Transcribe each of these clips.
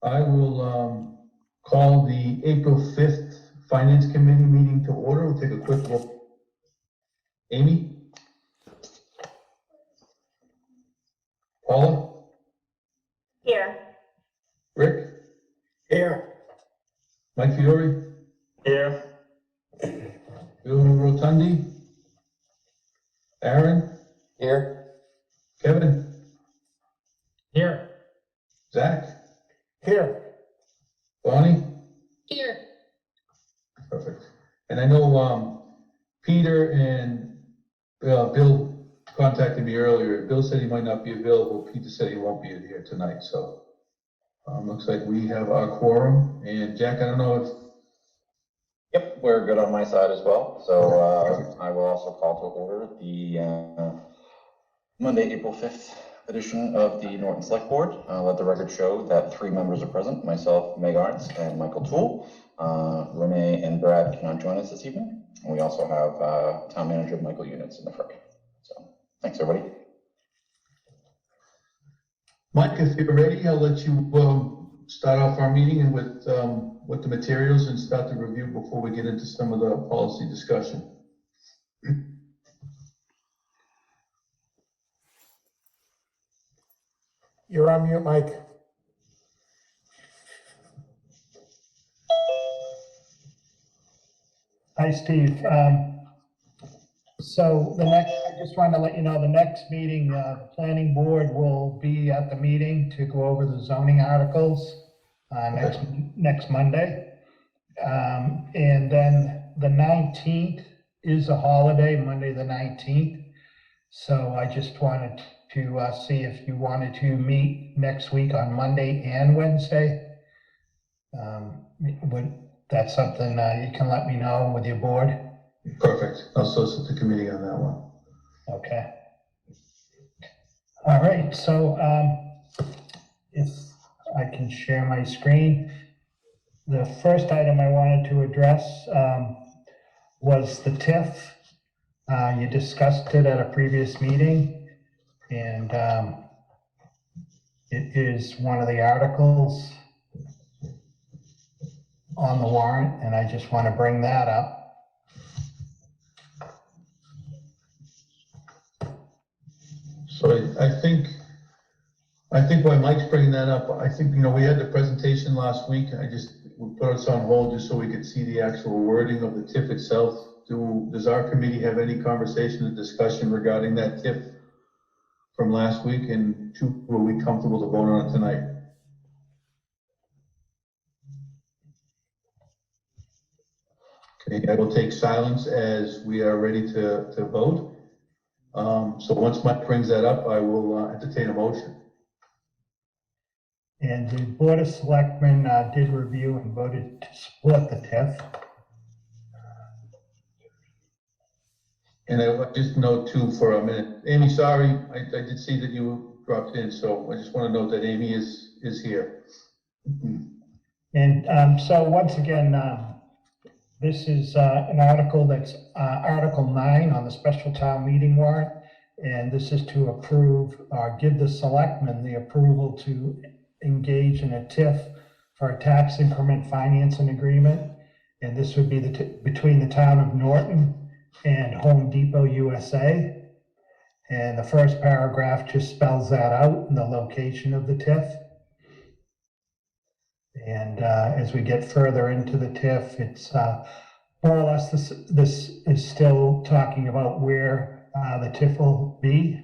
I will call the April 5th Finance Committee meeting to order. We'll take a quick look. Amy? Paula? Here. Rick? Here. Mike Fiore? Here. Bill Rotundi? Aaron? Here. Kevin? Here. Zach? Here. Bonnie? Here. Perfect. And I know Peter and Bill contacted me earlier. Bill said he might not be available. Peter said he won't be here tonight. So looks like we have our quorum. And Jack, I don't know if... Yep, we're good on my side as well. So I will also call to order the Monday, April 5th edition of the Norton Select Board. Let the record show that 3 members are present, myself, Meg Arntz, and Michael Toole. Renee and Brad cannot join us this evening. And we also have Town Manager Michael Units in the fray. So thanks, everybody. Mike, if you're ready, I'll let you start off our meeting and with the materials and start the review before we get into some of the policy discussion. You're on mute, Mike. Hi, Steve. So I just wanted to let you know the next meeting, the planning board will be at the meeting to go over the zoning articles next Monday. And then the 19th is a holiday, Monday the 19th. So I just wanted to see if you wanted to meet next week on Monday and Wednesday. That's something you can let me know with your board. Perfect. I'll solicit the committee on that one. Okay. All right, so if I can share my screen. The first item I wanted to address was the TIF. You discussed it at a previous meeting, and it is one of the articles on the warrant, and I just want to bring that up. So I think while Mike's bringing that up, I think, we had the presentation last week. We put us on hold just so we could see the actual wording of the TIF itself. Does our committee have any conversation or discussion regarding that TIF from last week? And were we comfortable to vote on it tonight? Okay, I will take silence as we are ready to vote. So once Mike brings that up, I will entertain a motion. And the Board of Selectmen did review and voted to support the TIF. And I just note too for a minute, Amy, sorry, I did see that you dropped in, so I just want to note that Amy is here. And so once again, this is an article that's Article 9 on the special town meeting warrant. And this is to approve or give the selectmen the approval to engage in a TIF for a tax increment financing agreement. And this would be between the town of Norton and Home Depot USA. And the first paragraph just spells that out, and the location of the TIF. And as we get further into the TIF, it's more or less this is still talking about where the TIF will be.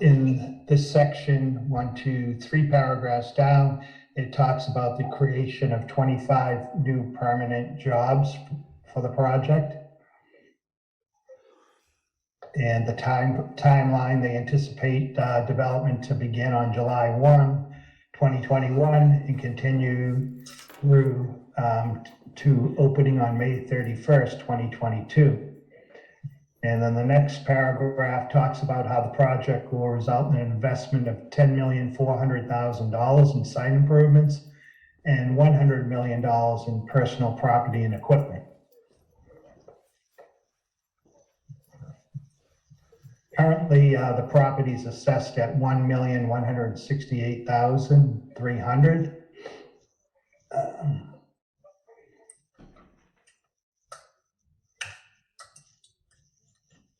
In this section, 1, 2, 3 paragraphs down, it talks about the creation of 25 new permanent jobs for the project. And the timeline, they anticipate development to begin on July 1, 2021 and continue through to opening on May 31st, 2022. And then the next paragraph talks about how the project will result in an investment of $10,400,000 in site improvements and $100 million in personal property and equipment. Currently, the property is assessed at $1,168,300.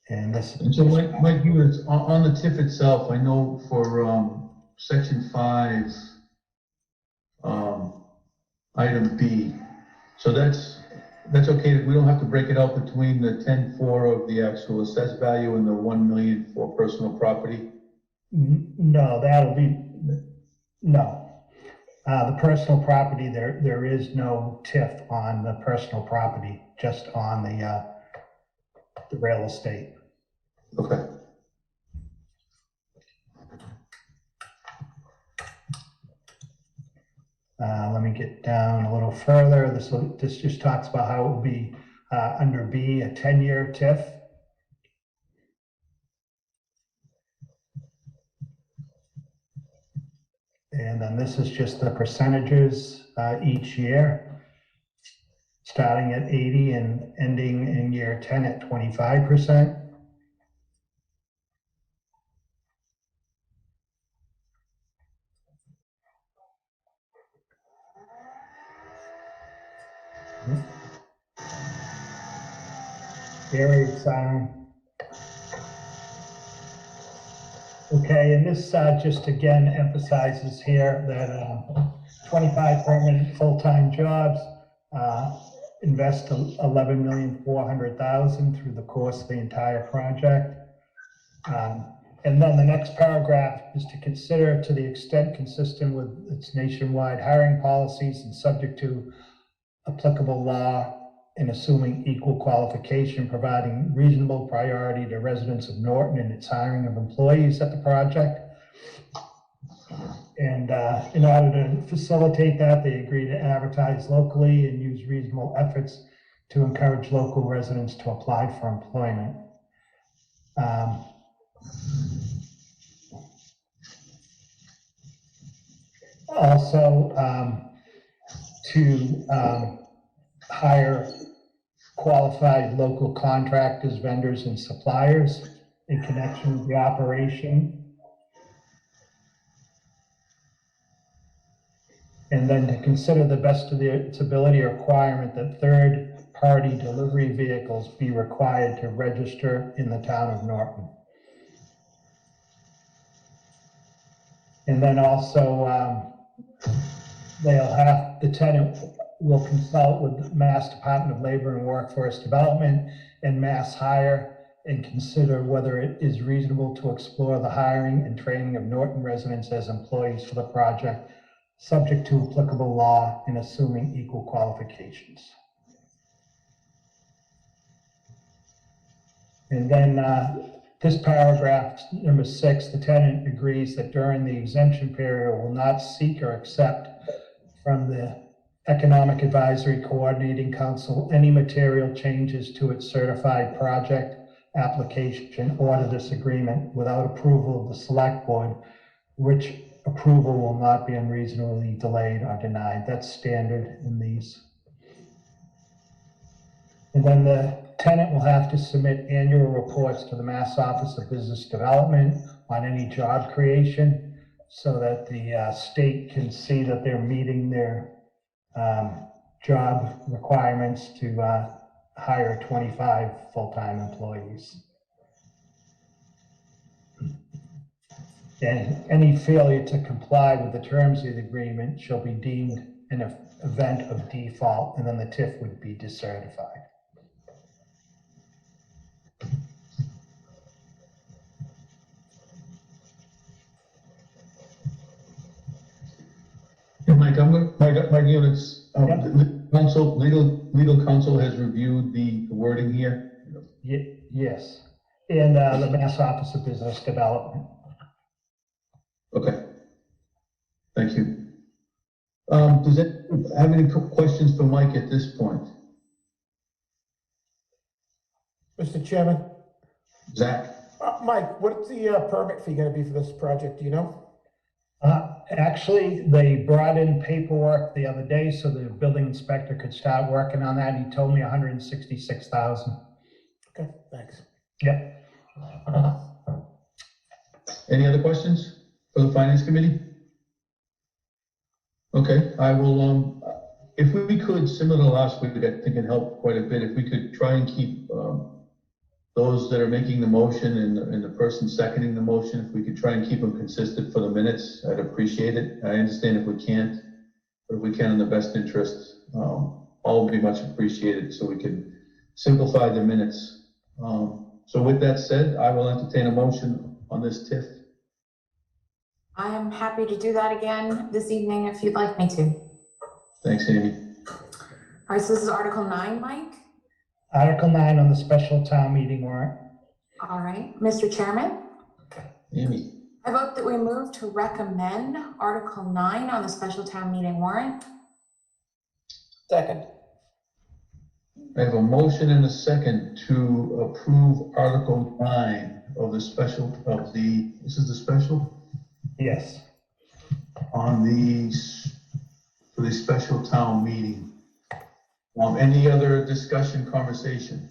And this. And so Mike, units on the TIF itself, I know for, section 5, item B. So that's okay. We don't have to break it out between the 10.4 of the actual assessed value and the 1 million for personal property. No, no. The personal property, there is no TIF on the personal property, just on the real estate. Okay. Let me get down a little further. This just talks about how it will be under B, a 10-year TIF. And then this is just the percentages each year, starting at 80 and ending in year 10 at 25%. Very exciting. Okay, and this just again emphasizes here that 25 permanent full-time jobs, invest $11,400,000 through the course of the entire project. And then the next paragraph is to consider, to the extent consistent with its nationwide hiring policies and subject to applicable law, in assuming equal qualification, providing reasonable priority to residents of Norton in its hiring of employees at the project. And in order to facilitate that, they agree to advertise locally and use reasonable efforts to encourage local residents to apply for employment. Also, to hire qualified local contractors, vendors, and suppliers in connection with the operation. And then to consider the best of its ability requirement that third-party delivery vehicles be required to register in the town of Norton. And then also, the tenant will consult with the Mass Department of Labor and Workforce Development and Mass Hire and consider whether it is reasonable to explore the hiring and training of Norton residents as employees for the project, subject to applicable law and assuming equal qualifications. And then this paragraph, number 6, the tenant agrees that during the exemption period will not seek or accept from the Economic Advisory Coordinating Council any material changes to its certified project application or to this agreement without approval of the Select Board, which approval will not be unreasonably delayed or denied. That's standard in these. And then the tenant will have to submit annual reports to the Mass Office of Business Development on any job creation so that the state can see that they're meeting their job requirements to hire 25 full-time employees. And any failure to comply with the terms of the agreement shall be deemed an event of default, and then the TIF would be decertified. Yeah, Mike, my units, Yep. legal counsel has reviewed the wording here. Yes, and the Mass Office of Business Development. Okay. Thank you. Does it have any questions for Mike at this point? Mr. Chairman, Zach? Mike, what's the permit fee gonna be for this project, do you know? Actually, they brought in paperwork the other day so the building inspector could start working on that. He told me 166,000. Okay, thanks. Yep. Any other questions for the finance committee? Okay, I will, if we could, similar to last week, I think it helped quite a bit, if we could try and keep, those that are making the motion and the person seconding the motion, if we could try and keep them consistent for the minutes, I'd appreciate it. I understand if we can't, but if we can in the best interest, all would be much appreciated so we can simplify the minutes. So with that said, I will entertain a motion on this TIF. I am happy to do that again this evening if you'd like me to. Thanks, Amy. All right, so this is Article 9, Mike. Article 9 on the special town meeting warrant. All right, Mr. Chairman, Amy, I vote that we move to recommend Article 9 on the special town meeting warrant. Second. I have a motion and a second to approve Article 9 of the special, this is the special? Yes. On for the special town meeting. Any other discussion, conversation?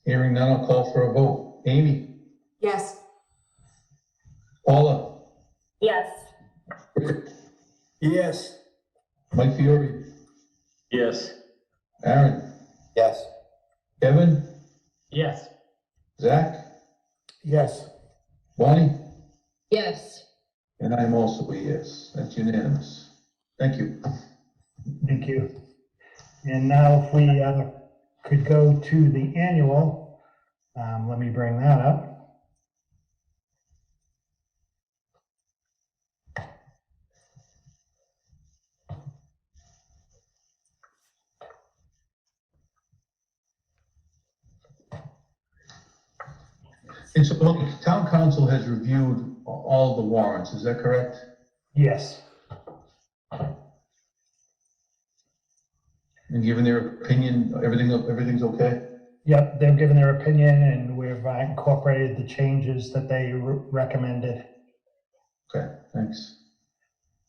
Hearing none, I'll call for a vote. Amy? Yes. Paula? Yes. Rick? Yes. Mike Fiore? Yes. Aaron? Yes. Kevin? Yes. Zach? Yes. Bonnie? Yes. And I'm also a yes. That's unanimous. Thank you. Thank you. And now if we could go to the annual, let me bring that up. And so, look, town council has reviewed all the warrants, is that correct? Yes. And given their opinion, everything's okay? Yep, they've given their opinion and we've incorporated the changes that they recommended. Okay, thanks.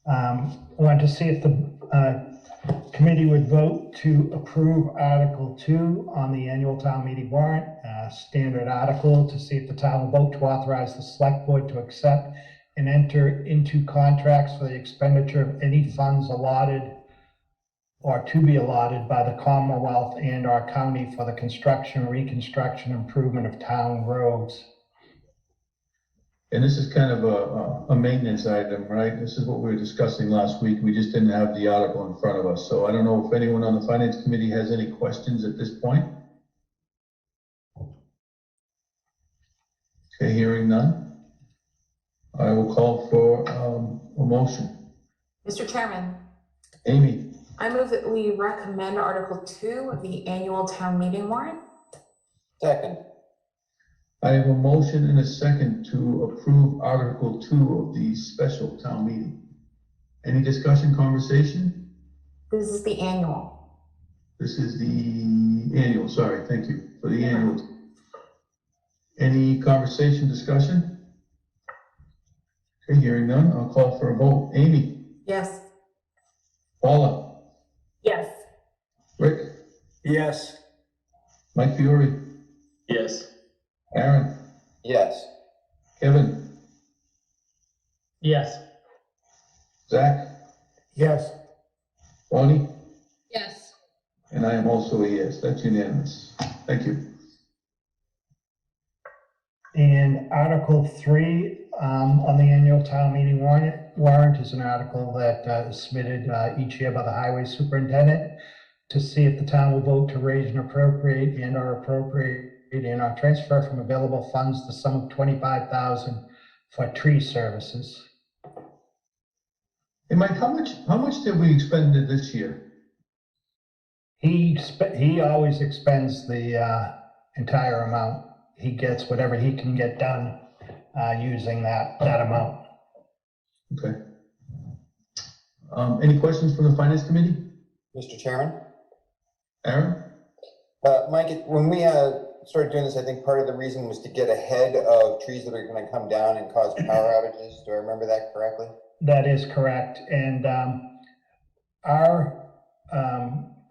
Want to see if the committee would vote to approve Article 2 on the annual town meeting warrant, standard article, to see if the town will vote to authorize the select board to accept and enter into contracts for the expenditure of any funds allotted or to be allotted by the Commonwealth and our county for the construction, reconstruction, improvement of town roads. And this is kind of a maintenance item, right? This is what we were discussing last week. We just didn't have the article in front of us. So I don't know if anyone on the finance committee has any questions at this point. Okay, hearing none. I will call for a motion. Mr. Chairman, Amy, I move that we recommend Article 2 of the annual town meeting warrant. Second. I have a motion and a second to approve Article 2 of the special town meeting. Any discussion, conversation? This is the annual. This is the annual, sorry, thank you for the annual. Any conversation, discussion? Okay, hearing none, I'll call for a vote. Amy, Yes. Paula, Yes. Rick, Yes. Mike Fiore, Yes. Aaron, Yes. Kevin, Yes. Zach, Yes. Bonnie, Yes. and I am also a yes. That's unanimous. Thank you. And Article 3 on the annual town meeting warrant is an article that is submitted each year by the highway superintendent to see if the town will vote to raise and appropriate and/or transfer from available funds the sum of $25,000 for tree services. Hey, Mike, how much did we expend this year? He always expends the entire amount. He gets whatever he can get done using that amount. Okay. Any questions from the finance committee? Mr. Chairman, Aaron? Mike, when we started doing this, I think part of the reason was to get ahead of trees that are going to come down and cause power outages. Do I remember that correctly? That is correct. And our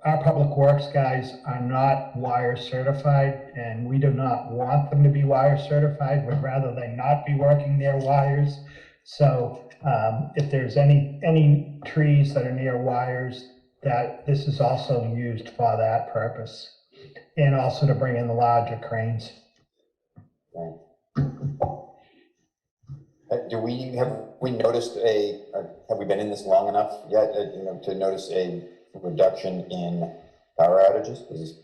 our public works guys are not wire certified, and we do not want them to be wire certified. We'd rather they not be working near wires. So if there's any trees that are near wires, that this is also used for that purpose, and also to bring in the larger cranes. Right. Have we noticed have we been in this long enough yet, to notice a reduction in power outages? Is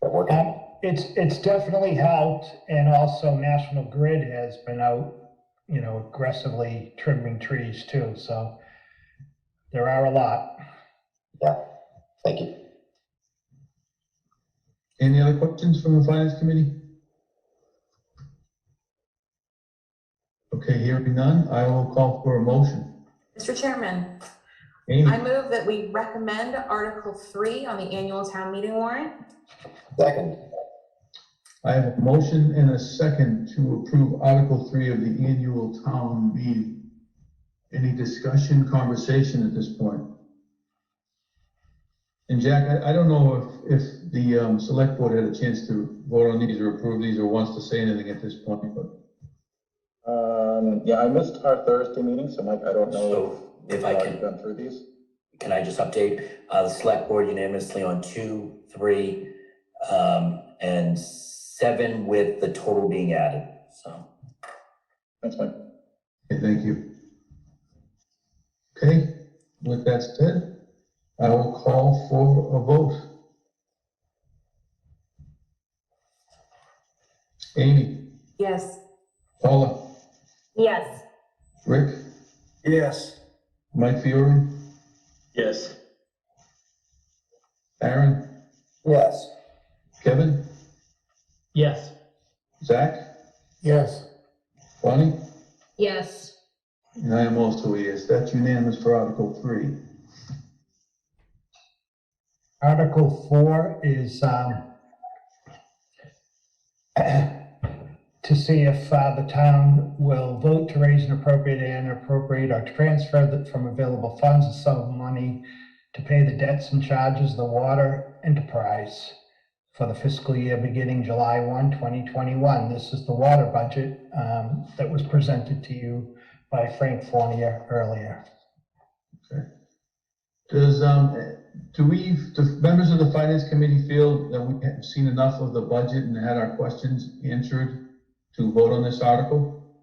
that working? It's definitely helped, and also National Grid has been out, aggressively trimming trees too, so there are a lot. Yeah, thank you. Any other questions from the Finance Committee? Okay, hearing none, I will call for a motion. Mr. Chairman, Amy, I move that we recommend Article 3 on the annual town meeting warrant. Second. I have a motion and a second to approve Article 3 of the annual town meeting. Any discussion, conversation at this point? And Jack, I don't know if the select board had a chance to vote on these or approve these or wants to say anything at this point, but. Yeah, I missed our Thursday meeting, so Mike, I don't know So if I we've can, gone through these. can I just update, the select board unanimously on 2, 3, and 7 with the total being added, so. Thanks, Mike. Okay, thank you. Okay, with that said, I will call for a vote. Amy, Yes. Paula, Yes. Rick, Yes. Mike Fiore, Yes. Aaron, Yes. Kevin, Yes. Zach, Yes. Bonnie, Yes. and I am also a yes. That's unanimous for Article 3. Article 4 is to see if the town will vote to raise and appropriate or transfer from available funds a sum of money to pay the debts and charges of the water enterprise for the fiscal year beginning July 1, 2021. This is the water budget that was presented to you by Frank Fournier earlier. Does, do members of the Finance Committee feel that we have seen enough of the budget and had our questions answered to vote on this article?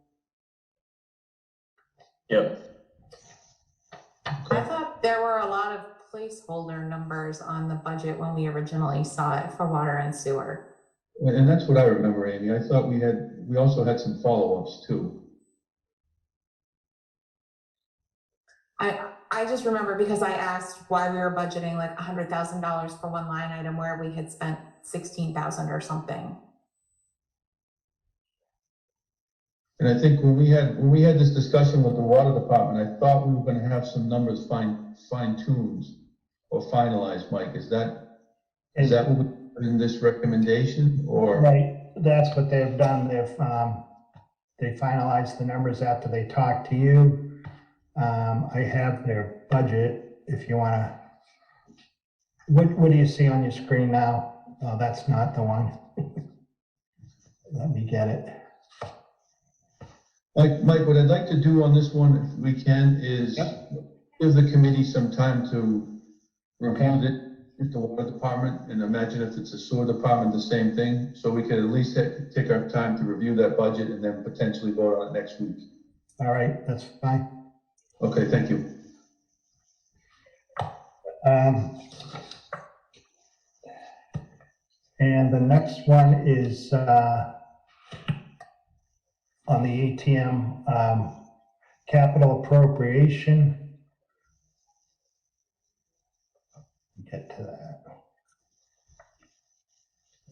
Yep. I thought there were a lot of placeholder numbers on the budget when we originally saw it for water and sewer. And that's what I remember, Amy. I thought we also had some follow-ups too. I just remember because I asked why we were budgeting like $100,000 for one line item where we had spent 16,000 or something. And I think when we had this discussion with the water department, I thought we were gonna have some numbers fine-tuned or finalized, Mike. Is that what we put in this recommendation, or? Right, that's what they've done. They finalized the numbers after they talked to you. I have their budget if you wanna. What do you see on your screen now? Oh, that's not the one. Let me get it. Mike, what I'd like to do on this one, if we can, is give the committee some time to review the water department, and imagine if it's a sewer department, the same thing, so we could at least take our time to review that budget and then potentially vote on it next week. All right, that's fine. Okay, thank you. And the next one is on the ATM capital appropriation. Get to that.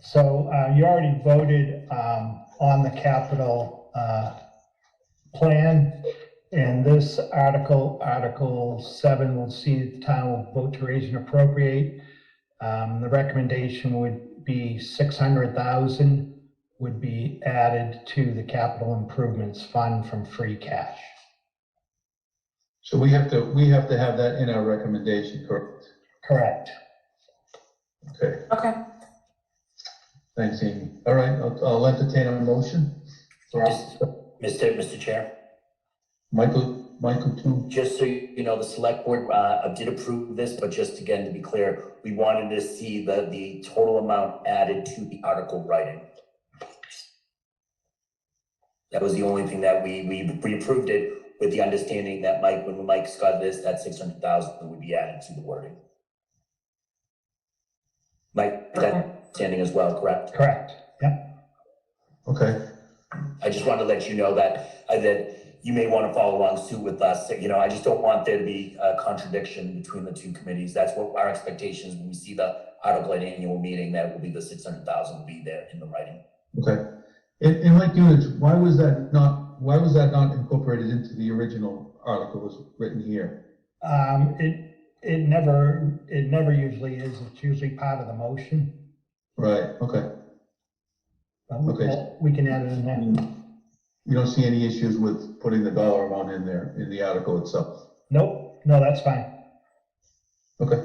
So you already voted on the capital plan. And this Article 7, will see the town will vote to raise and appropriate. The recommendation would be 600,000 would be added to the capital improvements fund from free cash. So we have to have that in our recommendation, correct? Correct. Okay, Okay. thanks, Amy. All right, I'll entertain a motion. Mr. Chair, Michael too. just so you know, the select board, did approve this, but just again, to be clear, we wanted to see the total amount added to the article writing. That was the only thing that we approved it with the understanding that when Mike's got this, that 600,000 would be added to the wording. Mike, that standing as well, correct? Correct, yep. Okay, I just wanted to let you know that you may want to follow along suit with us. You know, I just don't want there to be a contradiction between the two committees. That's what our expectations when we see the article at annual meeting, that will be the 600,000 will be there in the writing. okay. In Mike Units, why was that not incorporated into the original article as written here? It never usually is. It's usually part of the motion. Right, okay. But Okay. we can add it in there. You don't see any issues with putting the dollar amount in there, in the article itself? Nope, no, that's fine. Okay.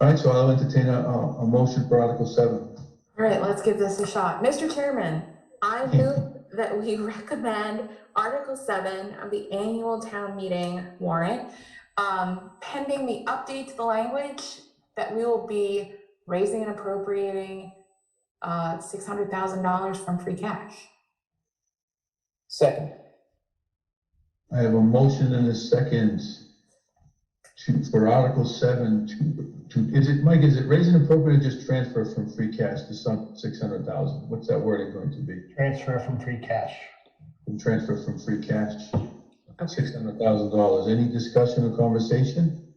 All right, so I'll entertain a motion for Article 7. All right, let's give this a shot. Mr. Chairman, I move that we recommend Article 7 of the annual town meeting warrant, pending the update to the language that we will be raising and appropriating $600,000 from free cash. Second. I have a motion and a second for Article 7 Mike, is it raise and appropriate or just transfer from free cash to some 600,000? What's that wording going to be? Transfer from free cash. Transfer from free cash, $600,000. Any discussion or conversation?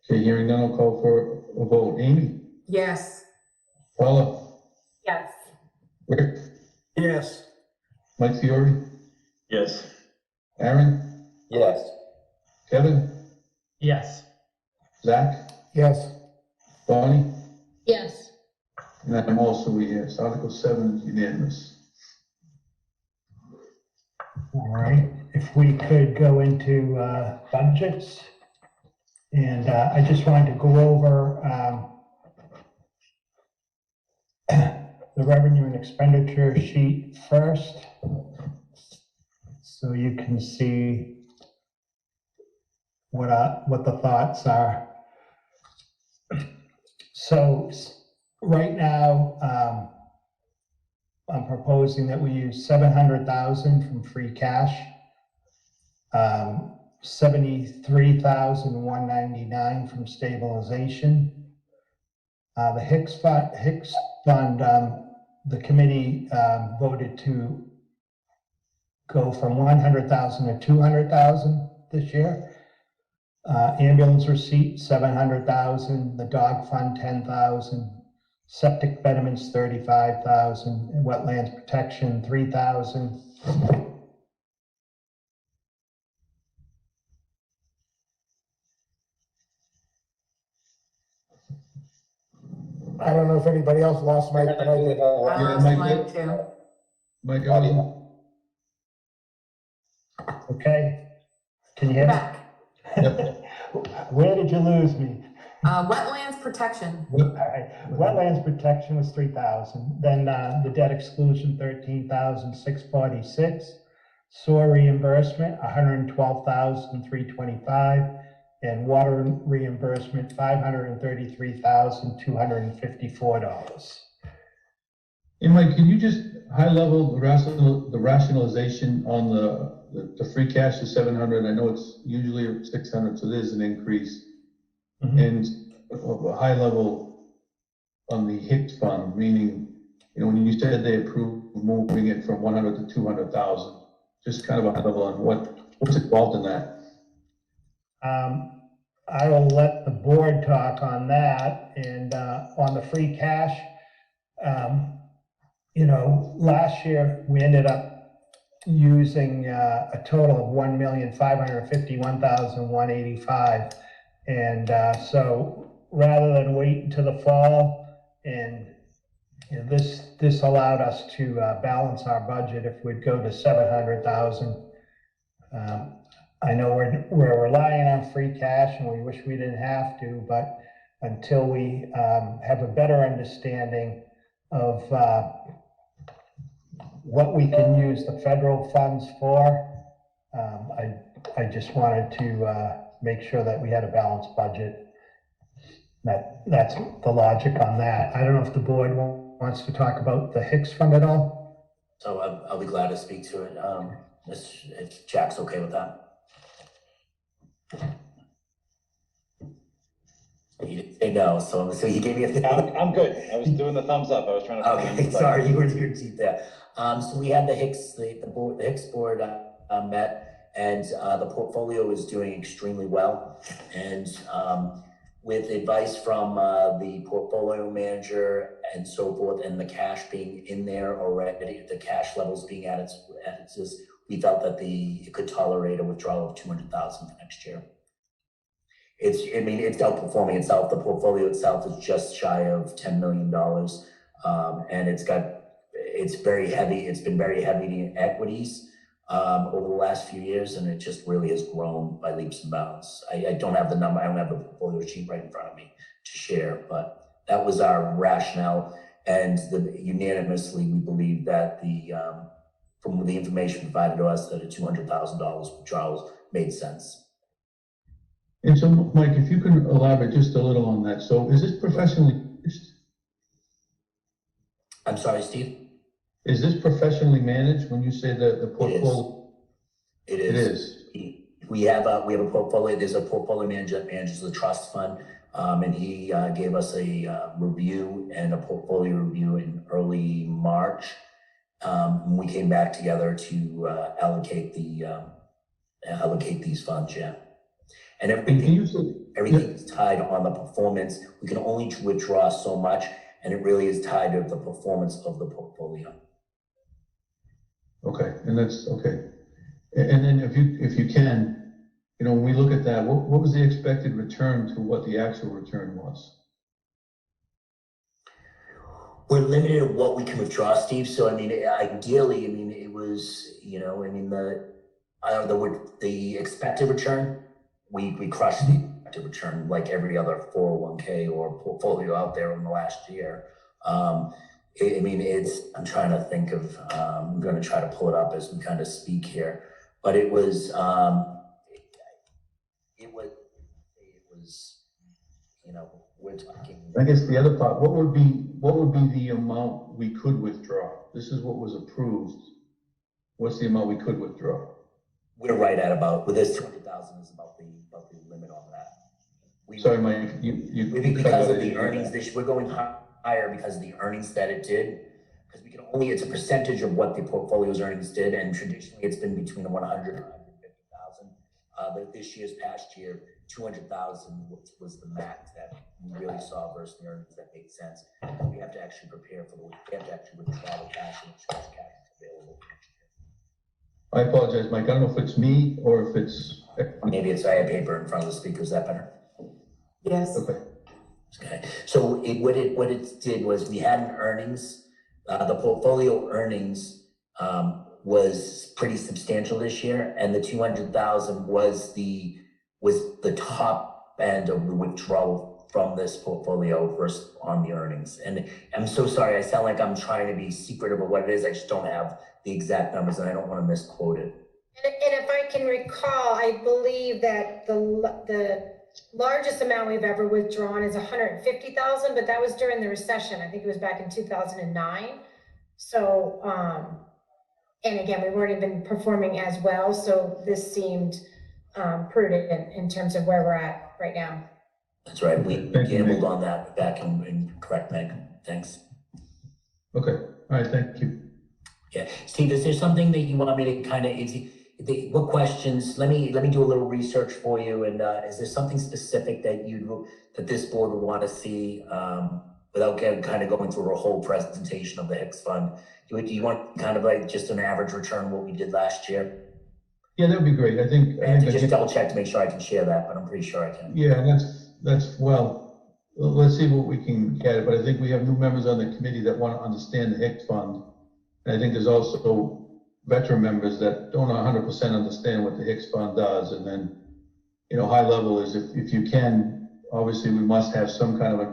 Okay, hearing none, I'll call for a vote. Amy? Yes. Paula? Yes. Rick? Yes. Mike Fiore? Yes. Aaron? Yes. Kevin? Yes. Zach? Yes. Bonnie? Yes. And I'm also a yes. Article 7 is unanimous. All right, if we could go into budgets. And I just wanted to go over the revenue and expenditure sheet first, so you can see what the thoughts are. So right now, I'm proposing that we use 700,000 from free cash, 73,199 from stabilization. The Hicks fund, the committee voted to go from 100,000 to 200,000 this year. Ambulance receipt, 700,000, the dog fund, 10,000, septic betterments, 35,000, and wetlands protection, 3,000. I don't know if anybody else lost Mike, but I did. I lost mine too. Mike, Okay, can you hear me? Back. Where did you lose me? Wetlands protection. All right, wetlands protection was 3,000, then the debt exclusion, 13,646, sewer reimbursement, 112,325, and water reimbursement, $533,254. Hey, Mike, can you just high level the rationalization on the free cash of 700? I know it's usually 600, so there's an increase. Mhm. And a high level on the Hicks fund, meaning, when you said they approved moving it from 100 to 200,000, just kind of a high level on what's involved in that. I will let the board talk on that, and on the free cash, last year we ended up using a total of 1,551,185, and so rather than wait until the fall, and this allowed us to balance our budget if we'd go to 700,000. I know we're relying on free cash, and we wish we didn't have to, but until we have a better understanding of what we can use the federal funds for. I just wanted to make sure that we had a balanced budget. That's the logic on that. I don't know if the board wants to talk about the Hicks Fund at all? So I'll be glad to speak to it, if Jack's okay with that. He didn't say no, so he gave me a. I'm good. I was doing the thumbs up. I was trying to. Okay, sorry, you were deep there. So we had the Hicks board met, and the portfolio is doing extremely well. And with advice from the portfolio manager and so forth, and the cash being in there already, the cash levels being at its we felt that it could tolerate a withdrawal of 200,000 for next year. It's outperforming itself. The portfolio itself is just shy of $10 million, and it's very heavy. It's been very heavy in equities over the last few years, and it just really has grown by leaps and bounds. I don't have the number. I don't have the portfolio sheet right in front of me to share, but that was our rationale, and unanimously we believe that from the information provided to us, that a $200,000 withdrawal made sense. And so, Mike, if you can elaborate just a little on that. So is this professionally managed? I'm sorry, Steve? Is this professionally managed when you say the portfolio? It is. We have a portfolio. There's a portfolio manager that manages the trust fund, and he gave us a review and a portfolio review in early March. We came back together to allocate these funds. Yeah. And everything is tied on the performance. We can only withdraw so much, and it really is tied to the performance of the portfolio. Okay, and that's okay. And then if you can, when we look at that, what was the expected return to what the actual return was? We're limited to what we can withdraw, Steve. So ideally, it was, the expected return. We crushed the expected return like every other 401k or portfolio out there in the last year. I'm trying to think of, I'm going to try to pull it up as we kind of speak here, but it was, we're talking. I guess the other part, what would be the amount we could withdraw? This is what was approved. What's the amount we could withdraw? We're right at about, with this 200,000 is about the limit on that. Sorry, Mike, you because of the earnings, we're going higher because of the earnings that it did. Because it's a percentage of what the portfolio's earnings did, and traditionally it's been between 100 and 150,000. But this past year, 200,000 was the max that we really saw versus the earnings that made sense. We have to actually prepare for we have to actually withdraw the cash and ensure the cash is available next year. I apologize, Mike. I don't know if it's me or if it's. Maybe it's, I have paper in front of the speaker. Is that better? Yes. Okay. Okay. So what it did was we had an earnings, the portfolio earnings was pretty substantial this year, and the 200,000 was the top end of the withdrawal from this portfolio versus on the earnings. And I'm so sorry, I sound like I'm trying to be secretive of what it is. I just don't have the exact numbers, and I don't want to misquote it. And if I can recall, I believe that the largest amount we've ever withdrawn is 150,000, but that was during the recession. I think it was back in 2009. So, and again, we weren't even performing as well. So this seemed prudent in terms of where we're at right now. That's right. We gambled on that back in correct, Meg. Thanks. Okay. All right. Thank you. Yeah, Steve, is there something that you want me to kind of, what questions, let me do a little research for you, and is there something specific that this board would want to see without kind of going through a whole presentation of the Hicks Fund? Do you want kind of like just an average return what we did last year? Yeah, that would be great. I think just double check to make sure I can share that, but I'm pretty sure I can. Yeah, that's well, let's see what we can get, but I think we have new members on the committee that want to understand the Hicks Fund. And I think there's also veteran members that don't 100% understand what the Hicks Fund does. And then, high level is if you can obviously we must have some kind of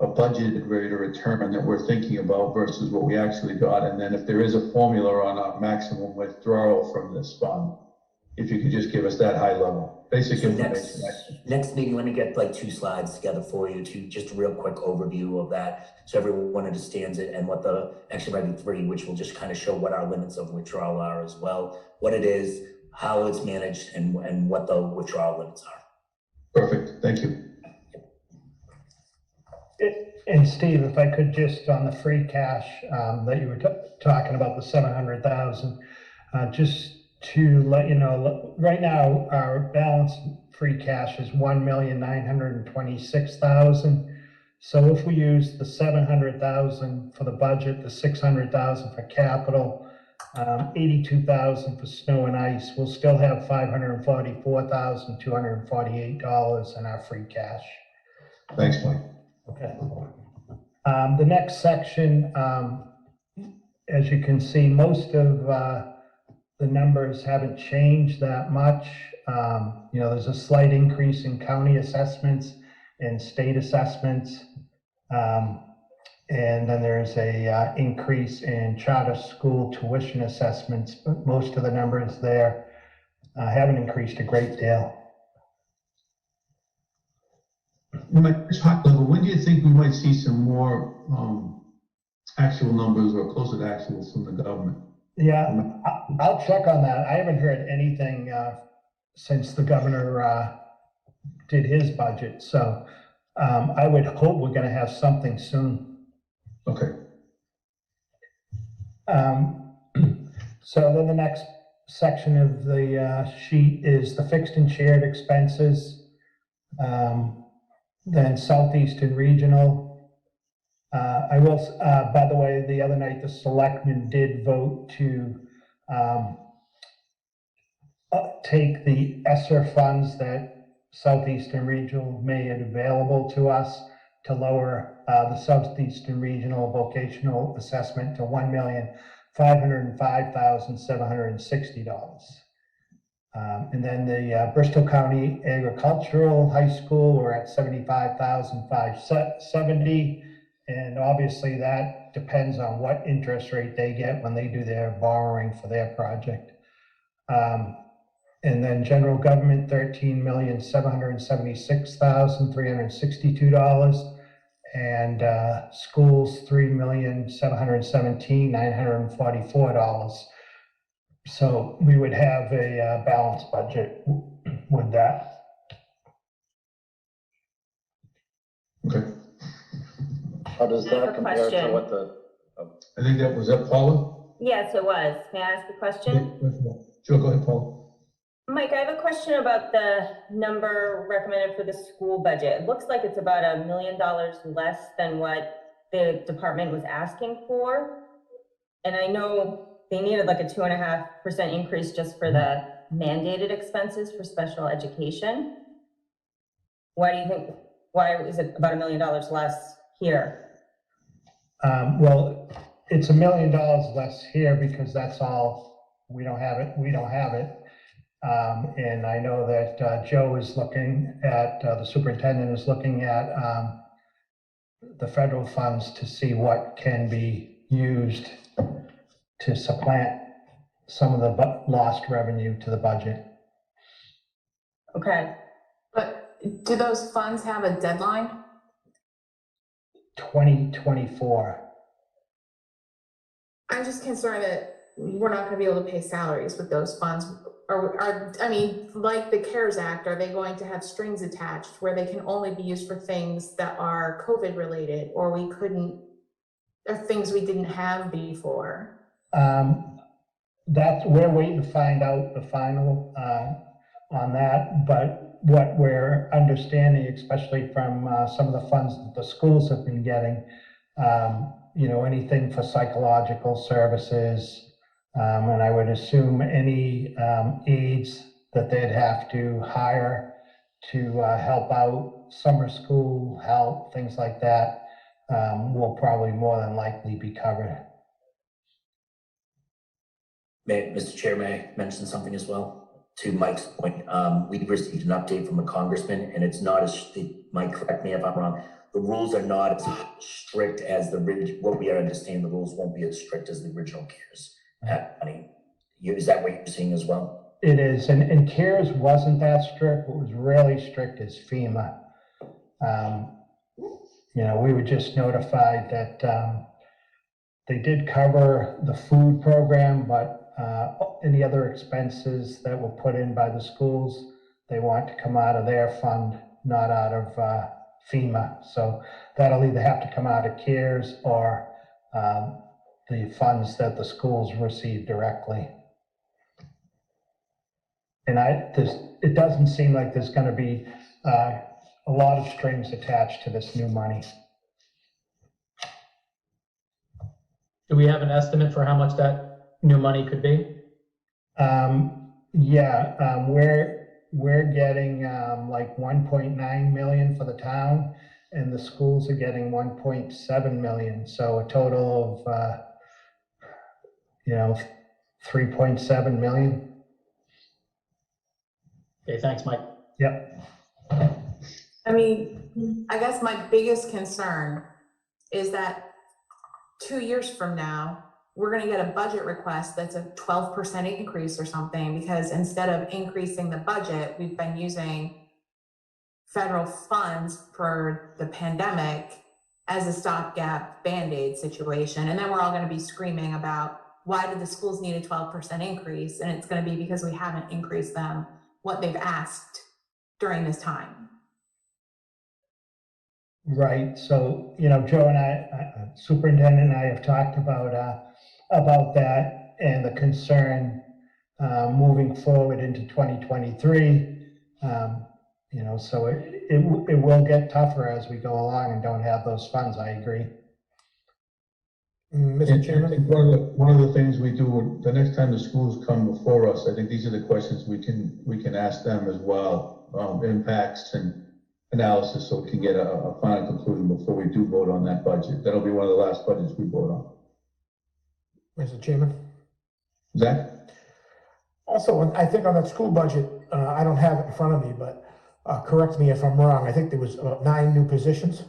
a budgeted rate of return that we're thinking about versus what we actually got. And then if there is a formula on our maximum withdrawal from this fund, if you could just give us that high level, basic So information. next meeting, let me get like 2 slides together for you to just a real quick overview of that. So everyone understands it and what actually might be 3, which will just kind of show what our limits of withdrawal are as well, what it is, how it's managed, and what the withdrawal limits are. Perfect, thank you. And Steve, if I could just on the free cash that you were talking about, the 700,000, just to let you know, right now our balance free cash is 1,926,000. So if we use the 700,000 for the budget, the 600,000 for capital, 82,000 for snow and ice, we'll still have $544,248 in our free cash. Thanks, Mike. Okay. The next section, as you can see, most of the numbers haven't changed that much. There's a slight increase in county assessments and state assessments. And then there's a increase in charter school tuition assessments, but most of the numbers there haven't increased a great deal. Mike, just high level, when do you think we might see some more actual numbers or closer to actuals from the government? Yeah, I'll check on that. I haven't heard anything since the governor did his budget. So I would hope we're going to have something soon. Okay. So then the next section of the sheet is the fixed and shared expenses. Then Southeastern Regional. I will, by the way, the other night, the selectmen did vote to take the ESSER funds that Southeastern Regional made available to us to lower the Southeastern Regional vocational assessment to $1,505,760. And then the Bristol County Agricultural High School, we're at $75,570. And obviously that depends on what interest rate they get when they do their borrowing for their project. And then general government, $13,776,362. And schools, $3,717,944. So we would have a balanced budget with that. Okay. How does I have that a compare to question. what the, I think that was Paula? Yes, it was. May I ask a question? Sure, go ahead, Paula. Mike, I have a question about the number recommended for the school budget. It looks like it's about $1 million less than what the department was asking for. And I know they needed like a 2.5% increase just for the mandated expenses for special education. Why do you think, why is it about $1 million less here? Well, it's $1 million less here because that's all, we don't have it. And I know that Joe is looking at, the superintendent is looking at the federal funds to see what can be used to supplant some of the lost revenue to the budget. Okay. But do those funds have a deadline? 2024. I'm just concerned that we're not gonna be able to pay salaries with those funds. I mean, like the CARES Act, are they going to have strings attached where they can only be used for things that are COVID related, or things we didn't have before? We're waiting to find out the final on that, but what we're understanding, especially from some of the funds that the schools have been getting, anything for psychological services, and I would assume any aides that they'd have to hire to help out, summer school help, things like that, will probably more than likely be covered. Mr. Chair, may I mention something as well? to Mike's point, we received an update from a congressman, and it's not as, Mike, correct me if I'm wrong, the rules are not as strict as what we understand, the rules won't be as strict as the original CARES money. Is that what you're seeing as well? It is, and CARES wasn't that strict. What was really strict is FEMA. We were just notified that they did cover the food program, but any other expenses that were put in by the schools, they want to come out of their fund, not out of FEMA. So that'll either have to come out of CARES or the funds that the schools receive directly. And it doesn't seem like there's going to be a lot of strings attached to this new money. Do we have an estimate for how much that new money could be? We're getting like 1.9 million for the town, and the schools are getting 1.7 million. So a total of 3.7 million. Okay, thanks, Mike. Yep. I mean, I guess my biggest concern is that 2 years from now, we're gonna get a budget request that's a 12% increase or something, because instead of increasing the budget, we've been using federal funds for the pandemic as a stopgap Band-Aid situation. And then we're all gonna be screaming about, why did the schools need a 12% increase? And it's gonna be because we haven't increased them what they've asked during this time. Right. So, Joe and I, Superintendent and I have talked about that and the concern moving forward into 2023. So it will get tougher as we go along and don't have those funds. I agree. Mr. I Chairman? think one of the things we do, the next time the schools come before us, I think these are the questions we can ask them as well, impacts and analysis, so we can get a final conclusion before we do vote on that budget. That'll be one of the last budgets we vote on. Mr. Chairman? Zach? Also, I think on that school budget, I don't have it in front of me, but correct me if I'm wrong, I think there was 9 new positions.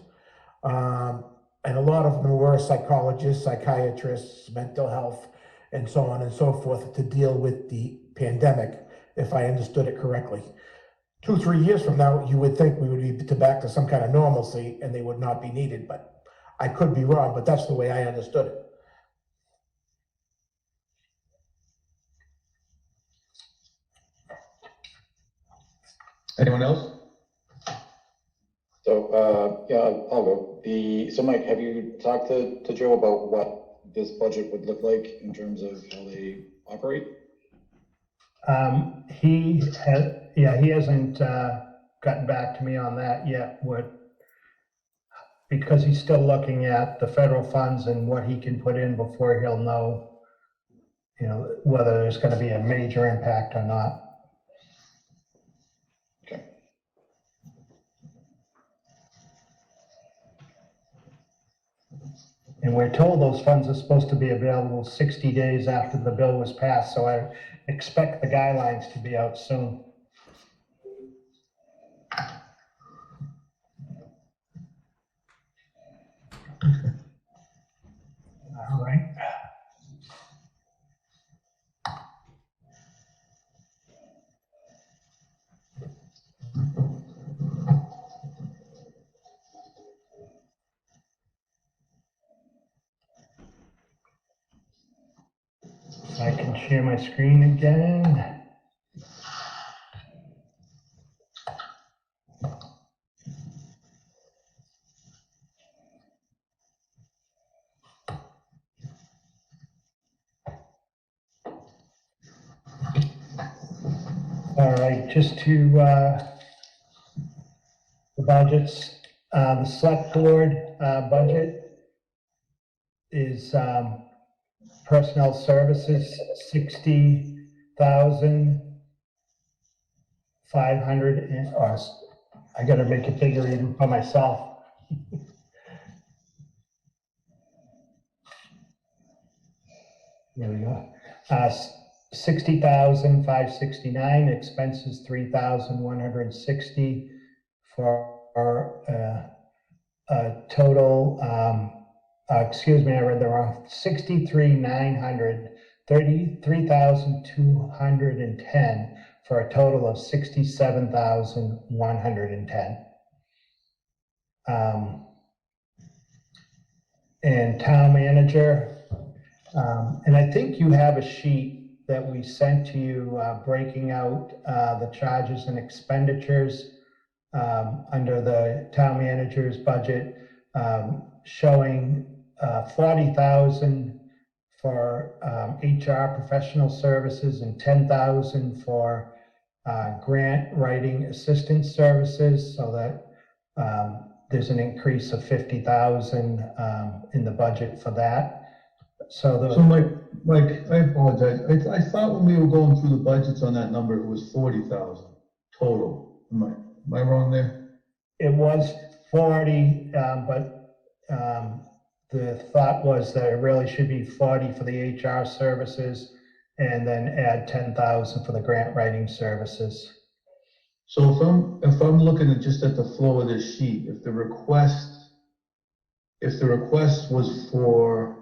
And a lot of them were psychologists, psychiatrists, mental health, and so on and so forth to deal with the pandemic, if I understood it correctly. 2-3 years from now, you would think we would be back to some kind of normalcy and they would not be needed, but I could be wrong, but that's the way I understood it. Anyone else? So, yeah, I'll go. So Mike, have you talked to Joe about what this budget would look like in terms of how they operate? He hasn't gotten back to me on that yet, because he's still looking at the federal funds and what he can put in before he'll know, whether there's going to be a major impact or not. Okay. And we're told those funds are supposed to be available 60 days after the bill was passed, so I expect the guidelines to be out soon. All right. I can share my screen again. All right, just to the budgets, the select board budget is personnel services, 60,500, or I gotta make it bigger even for myself. There we go. $60,569, expenses $3,160 for a total, excuse me, I read that wrong, $63,210 for a total of $67,110. And town manager, and I think you have a sheet that we sent to you, breaking out the charges and expenditures under the town manager's budget, showing 40,000 for HR professional services and 10,000 for grant writing assistance services, so that there's an increase of 50,000 in the budget for that. So Mike, I apologize. I thought when we were going through the budgets on that number, it was 40,000 total. Am I wrong there? it was 40, but the thought was that it really should be 40 for the HR services and then add 10,000 for the grant writing services. So if I'm looking at just at the flow of this sheet, if the request was for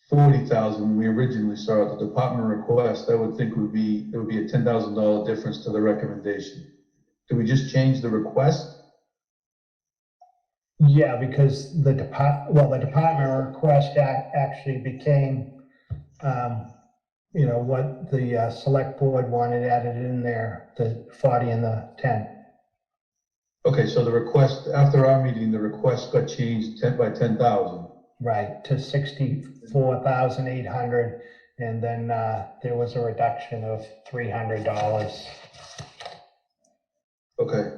40,000, when we originally saw the department request, I would think there would be a $10,000 difference to the recommendation. Do we just change the request? Yeah, because the department request actually became, what the select board wanted added in there, the 40 and the 10. Okay, so the request, after our meeting, the request got changed by 10,000. Right, to 64,800, and then there was a reduction of $300. Okay.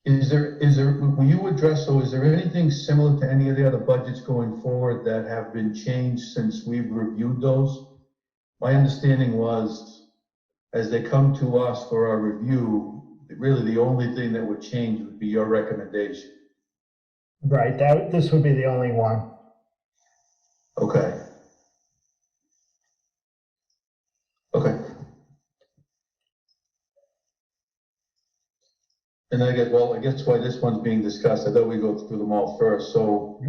Will you address, so is there anything similar to any of the other budgets going forward that have been changed since we've reviewed those? My understanding was, as they come to us for our review, really the only thing that would change would be your recommendation. Right, this would be the only one. Okay. Okay. And I guess why this one's being discussed, I thought we'd go through them all first, so.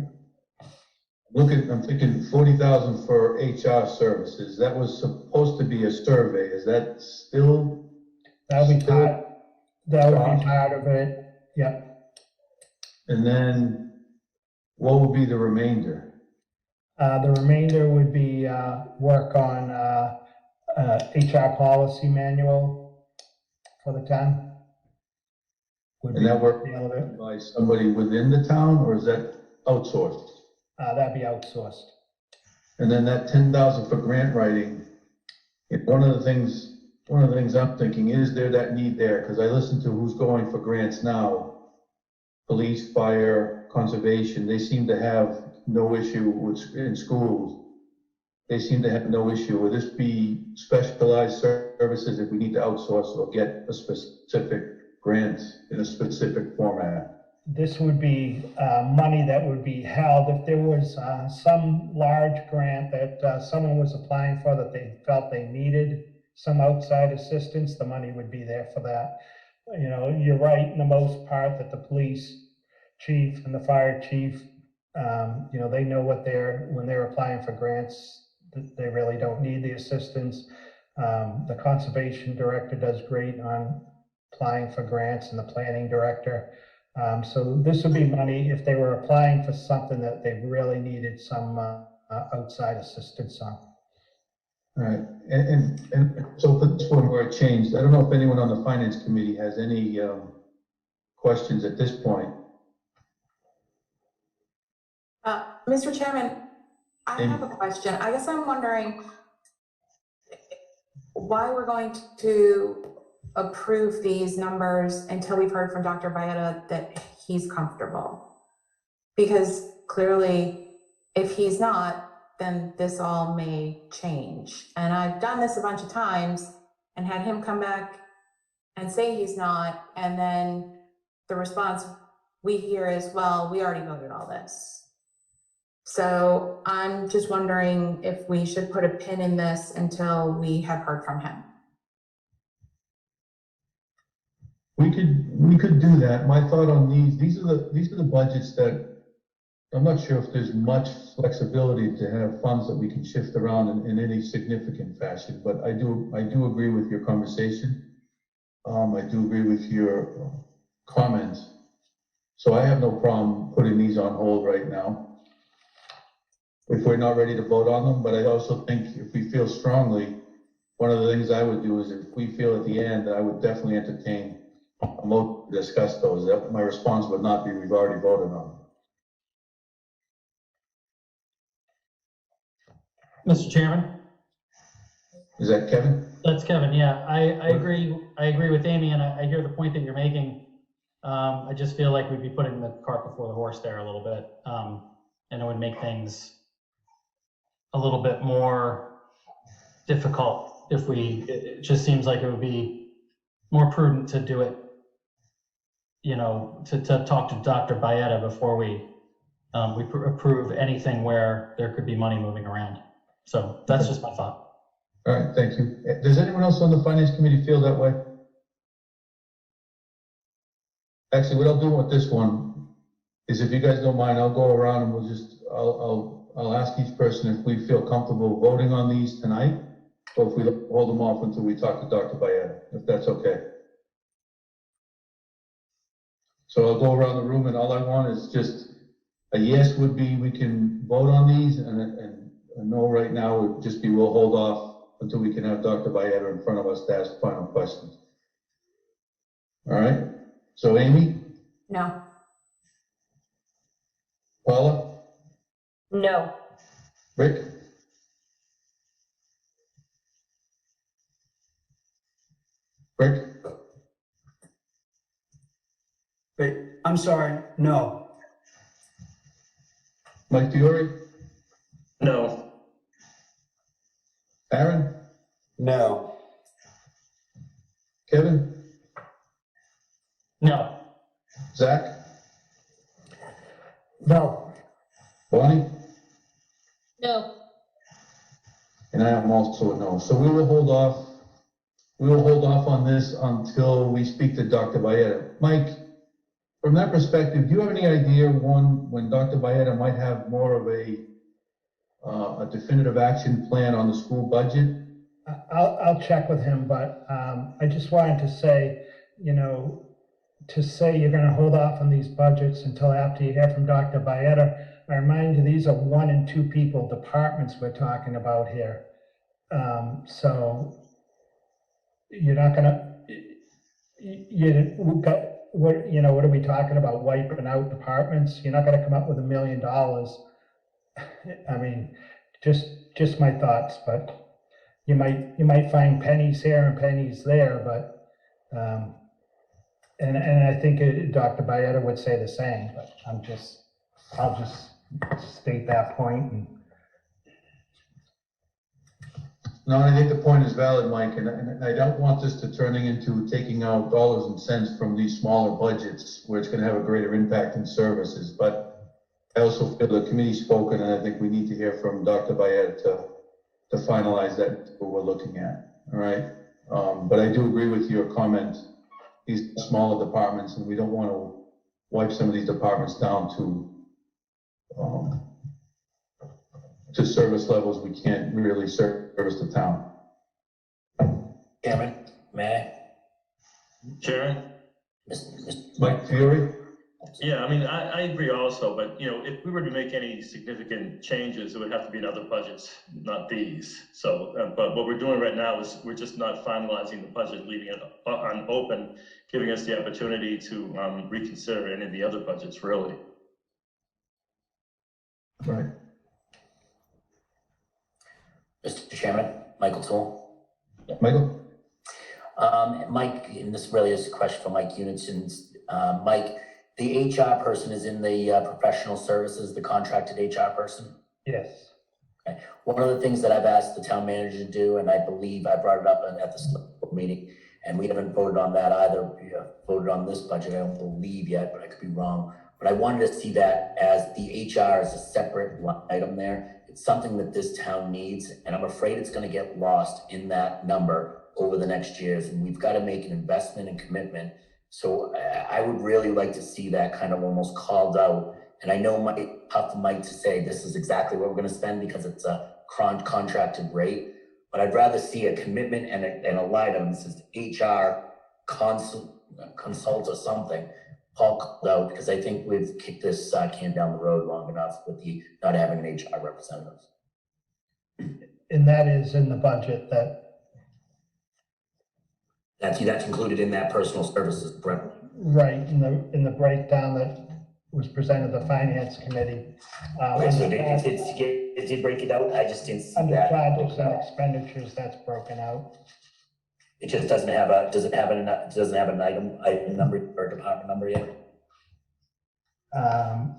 I'm thinking 40,000 for HR services, that was supposed to be a survey, is that still? That would be part of it, yep. And then, what would be the remainder? The remainder would be work on HR policy manual for the town. And that work by somebody within the town, or is that outsourced? That'd be outsourced. And then that 10,000 for grant writing, one of the things I'm thinking, is there that need there? Because I listen to who's going for grants now. Police, fire, conservation, they seem to have no issue in schools. They seem to have no issue. Would this be specialized services if we need to outsource or get a specific grant in a specific format? This would be money that would be held if there was some large grant that someone was applying for that they felt they needed some outside assistance, the money would be there for that. You're right in the most part that the police chief and the fire chief, they know when they're applying for grants, they really don't need the assistance. The conservation director does great on applying for grants, and the planning director. So this would be money if they were applying for something that they really needed some outside assistance on. All right, and so for this one where it changed, I don't know if anyone on the finance committee has any questions at this point. Mr. Chairman, I have a question. I guess I'm wondering why we're going to approve these numbers until we've heard from Dr. Baeta that he's comfortable. Because clearly, if he's not, then this all may change. And I've done this a bunch of times and had him come back and say he's not, and then the response we hear is, well, we already voted all this. So I'm just wondering if we should put a pin in this until we have heard from him. We could do that. My thought on these are the budgets that I'm not sure if there's much flexibility to have funds that we can shift around in any significant fashion, but I do agree with your conversation. I do agree with your comments. So I have no problem putting these on hold right now if we're not ready to vote on them, but I also think if we feel strongly, one of the things I would do is if we feel at the end, I would definitely entertain a motion to discuss those. My response would not be, we've already voted on them. Mr. Chairman? Is that Kevin? That's Kevin, yeah. I agree with Amy, and I hear the point that you're making. I just feel like we'd be putting the cart before the horse there a little bit. And it would make things a little bit more difficult if it just seems like it would be more prudent to do it, you know, to talk to Dr. Baeta before we approve anything where there could be money moving around. So that's just my thought. All right, thank you. Does anyone else on the finance committee feel that way? Actually, what I'll do with this one is, if you guys don't mind, I'll go around and I'll ask each person if we feel comfortable voting on these tonight, or if we hold them off until we talk to Dr. Baeta, if that's okay. So I'll go around the room, and all I want is just a yes would be we can vote on these, and a no right now would just be we'll hold off until we can have Dr. Baeta in front of us to ask final questions. All right, so Amy? No. Paula? No. Rick? Rick? Wait, I'm sorry, no. Mike Fiore? No. Aaron? No. Kevin? No. Zach? No. Bonnie? No. And I am also a no. So we will hold off. We will hold off on this until we speak to Dr. Baeta. Mike, from that perspective, do you have any idea when Dr. Baeta might have more of a definitive action plan on the school budget? I'll check with him, but I just wanted to say, you know, to say you're gonna hold off on these budgets until after you hear from Dr. Baeta, I remind you, these are 1 and 2 people departments we're talking about here. So you're not gonna, what are we talking about, wiping out departments? You're not gonna come up with $1 million. I mean, just my thoughts, but you might find pennies here and pennies there, but, and I think Dr. Baeta would say the same, but I'll just state that point. And No, I think the point is valid, Mike, and I don't want this to turning into taking out dollars and cents from these smaller budgets where it's going to have a greater impact in services. But I also feel the committee's spoken, and I think we need to hear from Dr. Baeta to finalize that what we're looking at. All right, but I do agree with your comment. These smaller departments, and we don't want to wipe some of these departments down to service levels we can't really service the town. Chairman, may I? Chairman? Mike Fiore? Yeah, I mean, I agree also, but, you know, if we were to make any significant changes, it would have to be in other budgets, not these. So, but what we're doing right now is we're just not finalizing the budget, leaving it on open, giving us the opportunity to reconsider any of the other budgets, really. Right. Mr. Chairman, Michael Toole. Michael? Mike, and this really is a question for Mike Unison. Mike, the HR person is in the professional services, the contracted HR person? yes, Okay. One of the things that I've asked the town manager to do, and I believe I brought it up at the select board meeting, and we haven't voted on that either. We voted on this budget, I don't believe yet, but I could be wrong, but I wanted to see that as the HR as a separate line item there. It's something that this town needs, and I'm afraid it's gonna get lost in that number over the next years, and we've got to make an investment and commitment. So I would really like to see that kind of almost called out. And I know Mike, tough for Mike to say this is exactly what we're gonna spend because it's a contracted rate, but I'd rather see a commitment and a line item that says HR consult or something, Paul called out, because I think we've kicked this can down the road long enough with the not having an HR representative. And that is in the budget That's included in that personal services, Brent. right, in the breakdown that was presented to the finance committee. Okay, so it did break it out, I just didn't see Under that. projects and expenditures, that's broken out. It just doesn't have an item number or department number yet?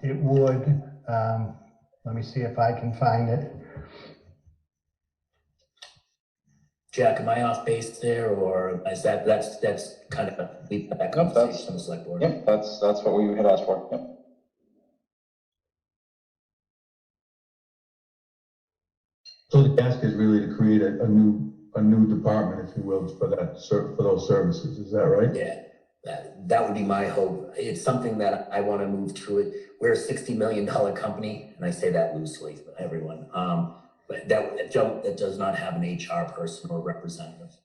It would, let me see if I can find it. Jack, am I off base there, or is that's kind of a leap back Nope, conversation on the select board? Yep, that's what we had asked for, yep. So the ask is really to create a new department, if you will, for those services, is that right? Yeah, that would be my hope. It's something that I want to move to it. We're a $60 million company, and I say that loosely, everyone. But that does not have an HR person or representative.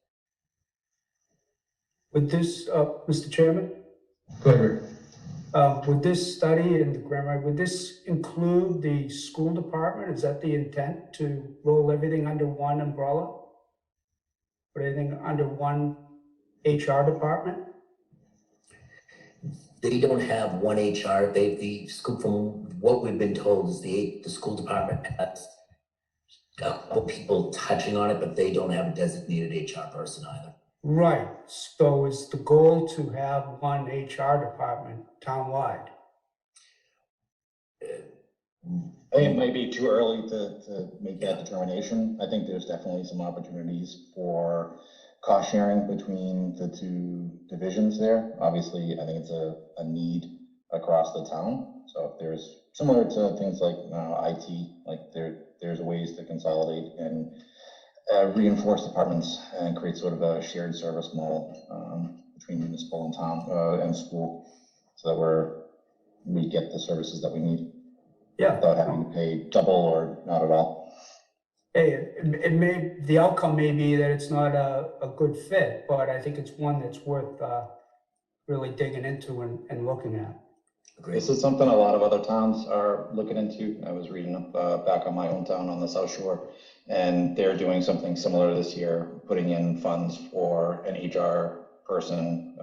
With this, Mr. Chairman, Go ahead, Rick. with this study and the grammar, would this include the school department? Is that the intent, to roll everything under one umbrella? Put everything under one HR department? They don't have one HR. The school, from what we've been told, is the school department has a couple people touching on it, but they don't have a designated HR person either. Right, so is the goal to have one HR department townwide? I think it might be too early to make that determination. I think there's definitely some opportunities for cost sharing between the two divisions there. Obviously, I think it's a need across the town. So if there's, similar to things like IT, like there's ways to consolidate and reinforce departments and create sort of a shared service model between municipal and town and school, so that we get the services that we need. Yeah. Without having to pay double or not at all. Hey, the outcome may be that it's not a good fit, but I think it's one that's worth really digging into and looking at. This is something a lot of other towns are looking into. I was reading up back on my hometown on the South Shore, and they're doing something similar this year, putting in funds for an HR person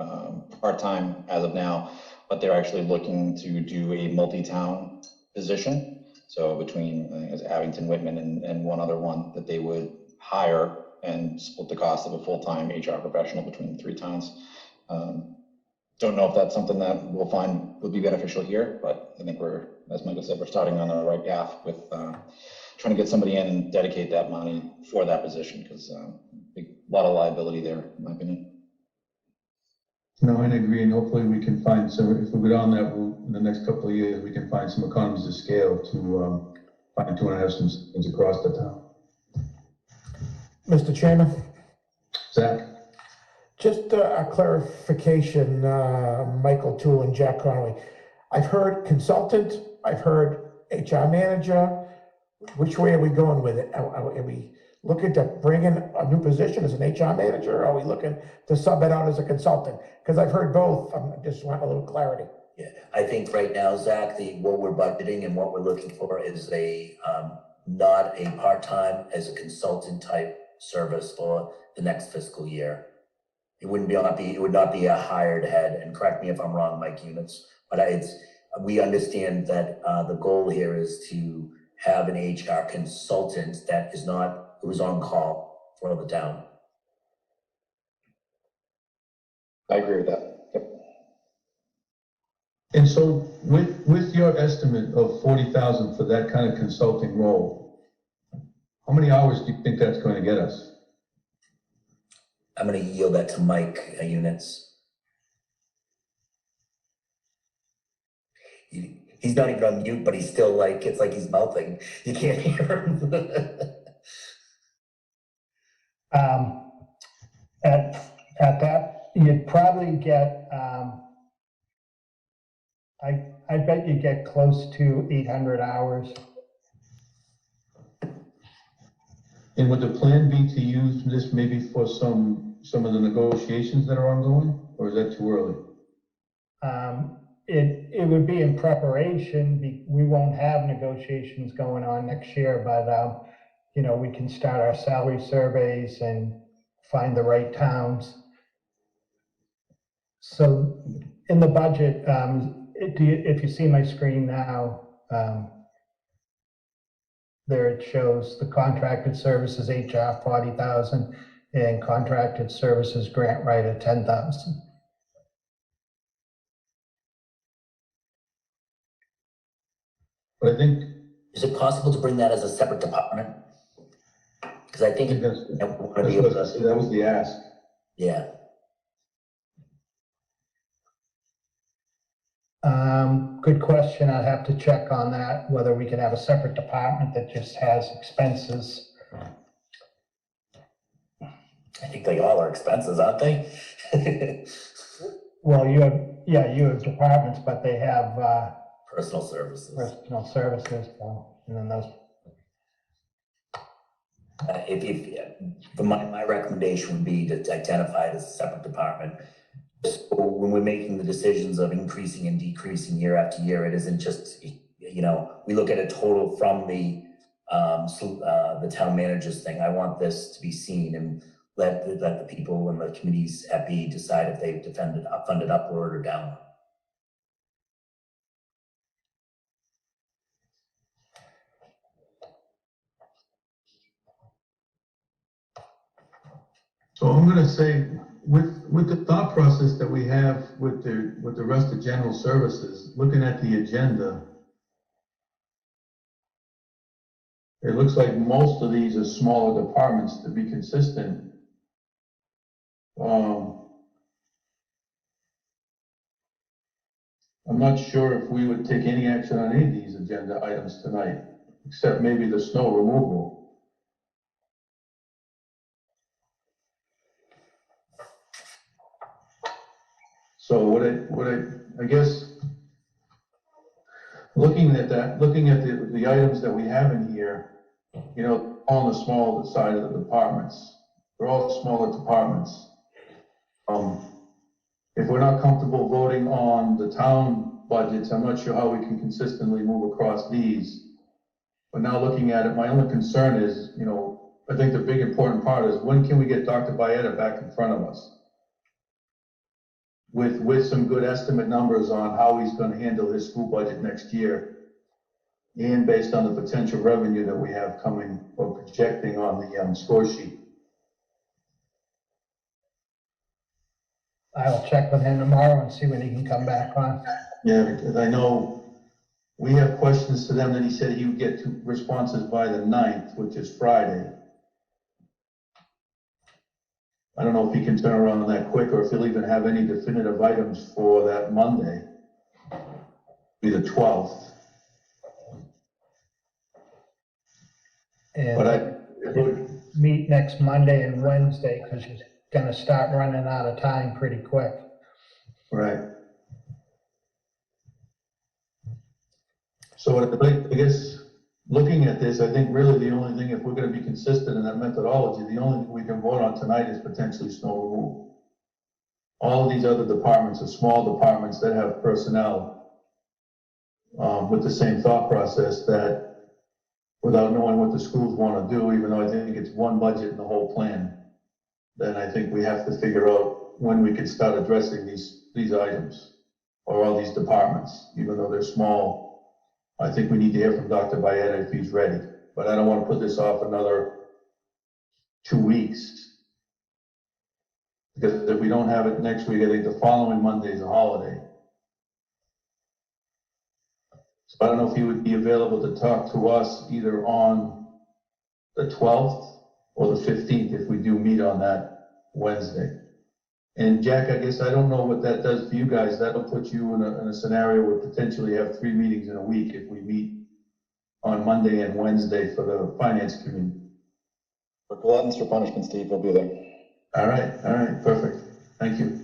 part-time as of now, but they're actually looking to do a multi-town position. So between, I think it's Abington, Whitman, and one other one that they would hire and split the cost of a full-time HR professional between the three towns. Don't know if that's something that we'll find would be beneficial here, but I think we're, as Michael said, we're starting on the right path with trying to get somebody in and dedicate that money for that position, because a lot of liability there, in my opinion. No, I agree, and hopefully we can find some, if we go down that route in the next couple of years, we can find some economies of scale to fine tune and have some things across the town. Mr. Chairman, Zach? just a clarification, Michael Toole and Jack Conway. I've heard consultant, I've heard HR manager. Which way are we going with it? Are we looking to bring in a new position as an HR manager? Or are we looking to sub it out as a consultant? Because I've heard both. I just want a little clarity. Yeah, I think right now, Zach, what we're budgeting and what we're looking for is not a part-time, as a consultant type service for the next fiscal year. It would not be a hired head, and correct me if I'm wrong, Mike Units, but we understand that the goal here is to have an HR consultant who's on call for the town. I agree with that. Yep. And so with your estimate of 40,000 for that kind of consulting role, how many hours do you think that's going to get us? I'm going to yield that to Mike Units. He's not even on mute, but he's still like, it's like he's mouthing. You can't hear him. At that, you'd probably get, I bet you get close to 800 hours. And would the plan be to use this maybe for some of the negotiations that are ongoing, or is that too early? It would be in preparation. We won't have negotiations going on next year, but, we can start our salary surveys and find the right towns. So in the budget, if you see my screen now, there it shows the contracted services HR 40,000 and contracted services grant writer 10,000. But I think, Is it possible to bring that as a separate department? Because I think, that's we want to be able to, that was the ask. yeah. Good question. I'd have to check on that, whether we can have a separate department that just has expenses. I think they all are expenses, aren't they? Well, you have departments, but they have, Personal services. personal services, so, and then those. For my recommendation would be to identify it as a separate department. So when we're making the decisions of increasing and decreasing year after year, it isn't just, we look at a total from the town manager's thing. I want this to be seen and let the people in the committees at B decide if they've funded upward or downward. So I'm gonna say, with the thought process that we have with the rest of general services, looking at the agenda, it looks like most of these are smaller departments to be consistent. I'm not sure if we would take any action on any of these agenda items tonight, except maybe the snow removal. So I guess, looking at the items that we have in here, on the smaller side of the departments, they're all smaller departments. If we're not comfortable voting on the town budgets, I'm not sure how we can consistently move across these. But now looking at it, my only concern is, I think the big important part is, when can we get Dr. Byetta back in front of us? With some good estimate numbers on how he's gonna handle his school budget next year. And based on the potential revenue that we have coming or projecting on the score sheet. I'll check with him tomorrow and see when he can come back on. Yeah, because I know we have questions to them that he said he would get 2 responses by the 9th, which is Friday. I don't know if he can turn around that quick, or if he'll even have any definitive items for that Monday, be the 12th. But And meet next Monday and Wednesday, because you're gonna start running out of time pretty quick. Right. So I guess, looking at this, I think really the only thing, if we're gonna be consistent in that methodology, the only thing we can vote on tonight is potentially snow removal. All of these other departments are small departments that have personnel with the same thought process, that without knowing what the schools wanna do, even though I think it's one budget in the whole plan, then I think we have to figure out when we can start addressing these items, or all these departments, even though they're small. I think we need to hear from Dr. Byetta if he's ready, but I don't want to put this off another 2 weeks. Because if we don't have it next week, I think the following Monday is a holiday. So I don't know if he would be available to talk to us either on the 12th or the 15th, if we do meet on that Wednesday. And Jack, I guess I don't know what that does for you guys. That'll put you in a scenario where potentially have 3 meetings in a week if we meet on Monday and Wednesday for the finance committee. For gluttons for punishment, Steve, we'll be there. All right, perfect. Thank you.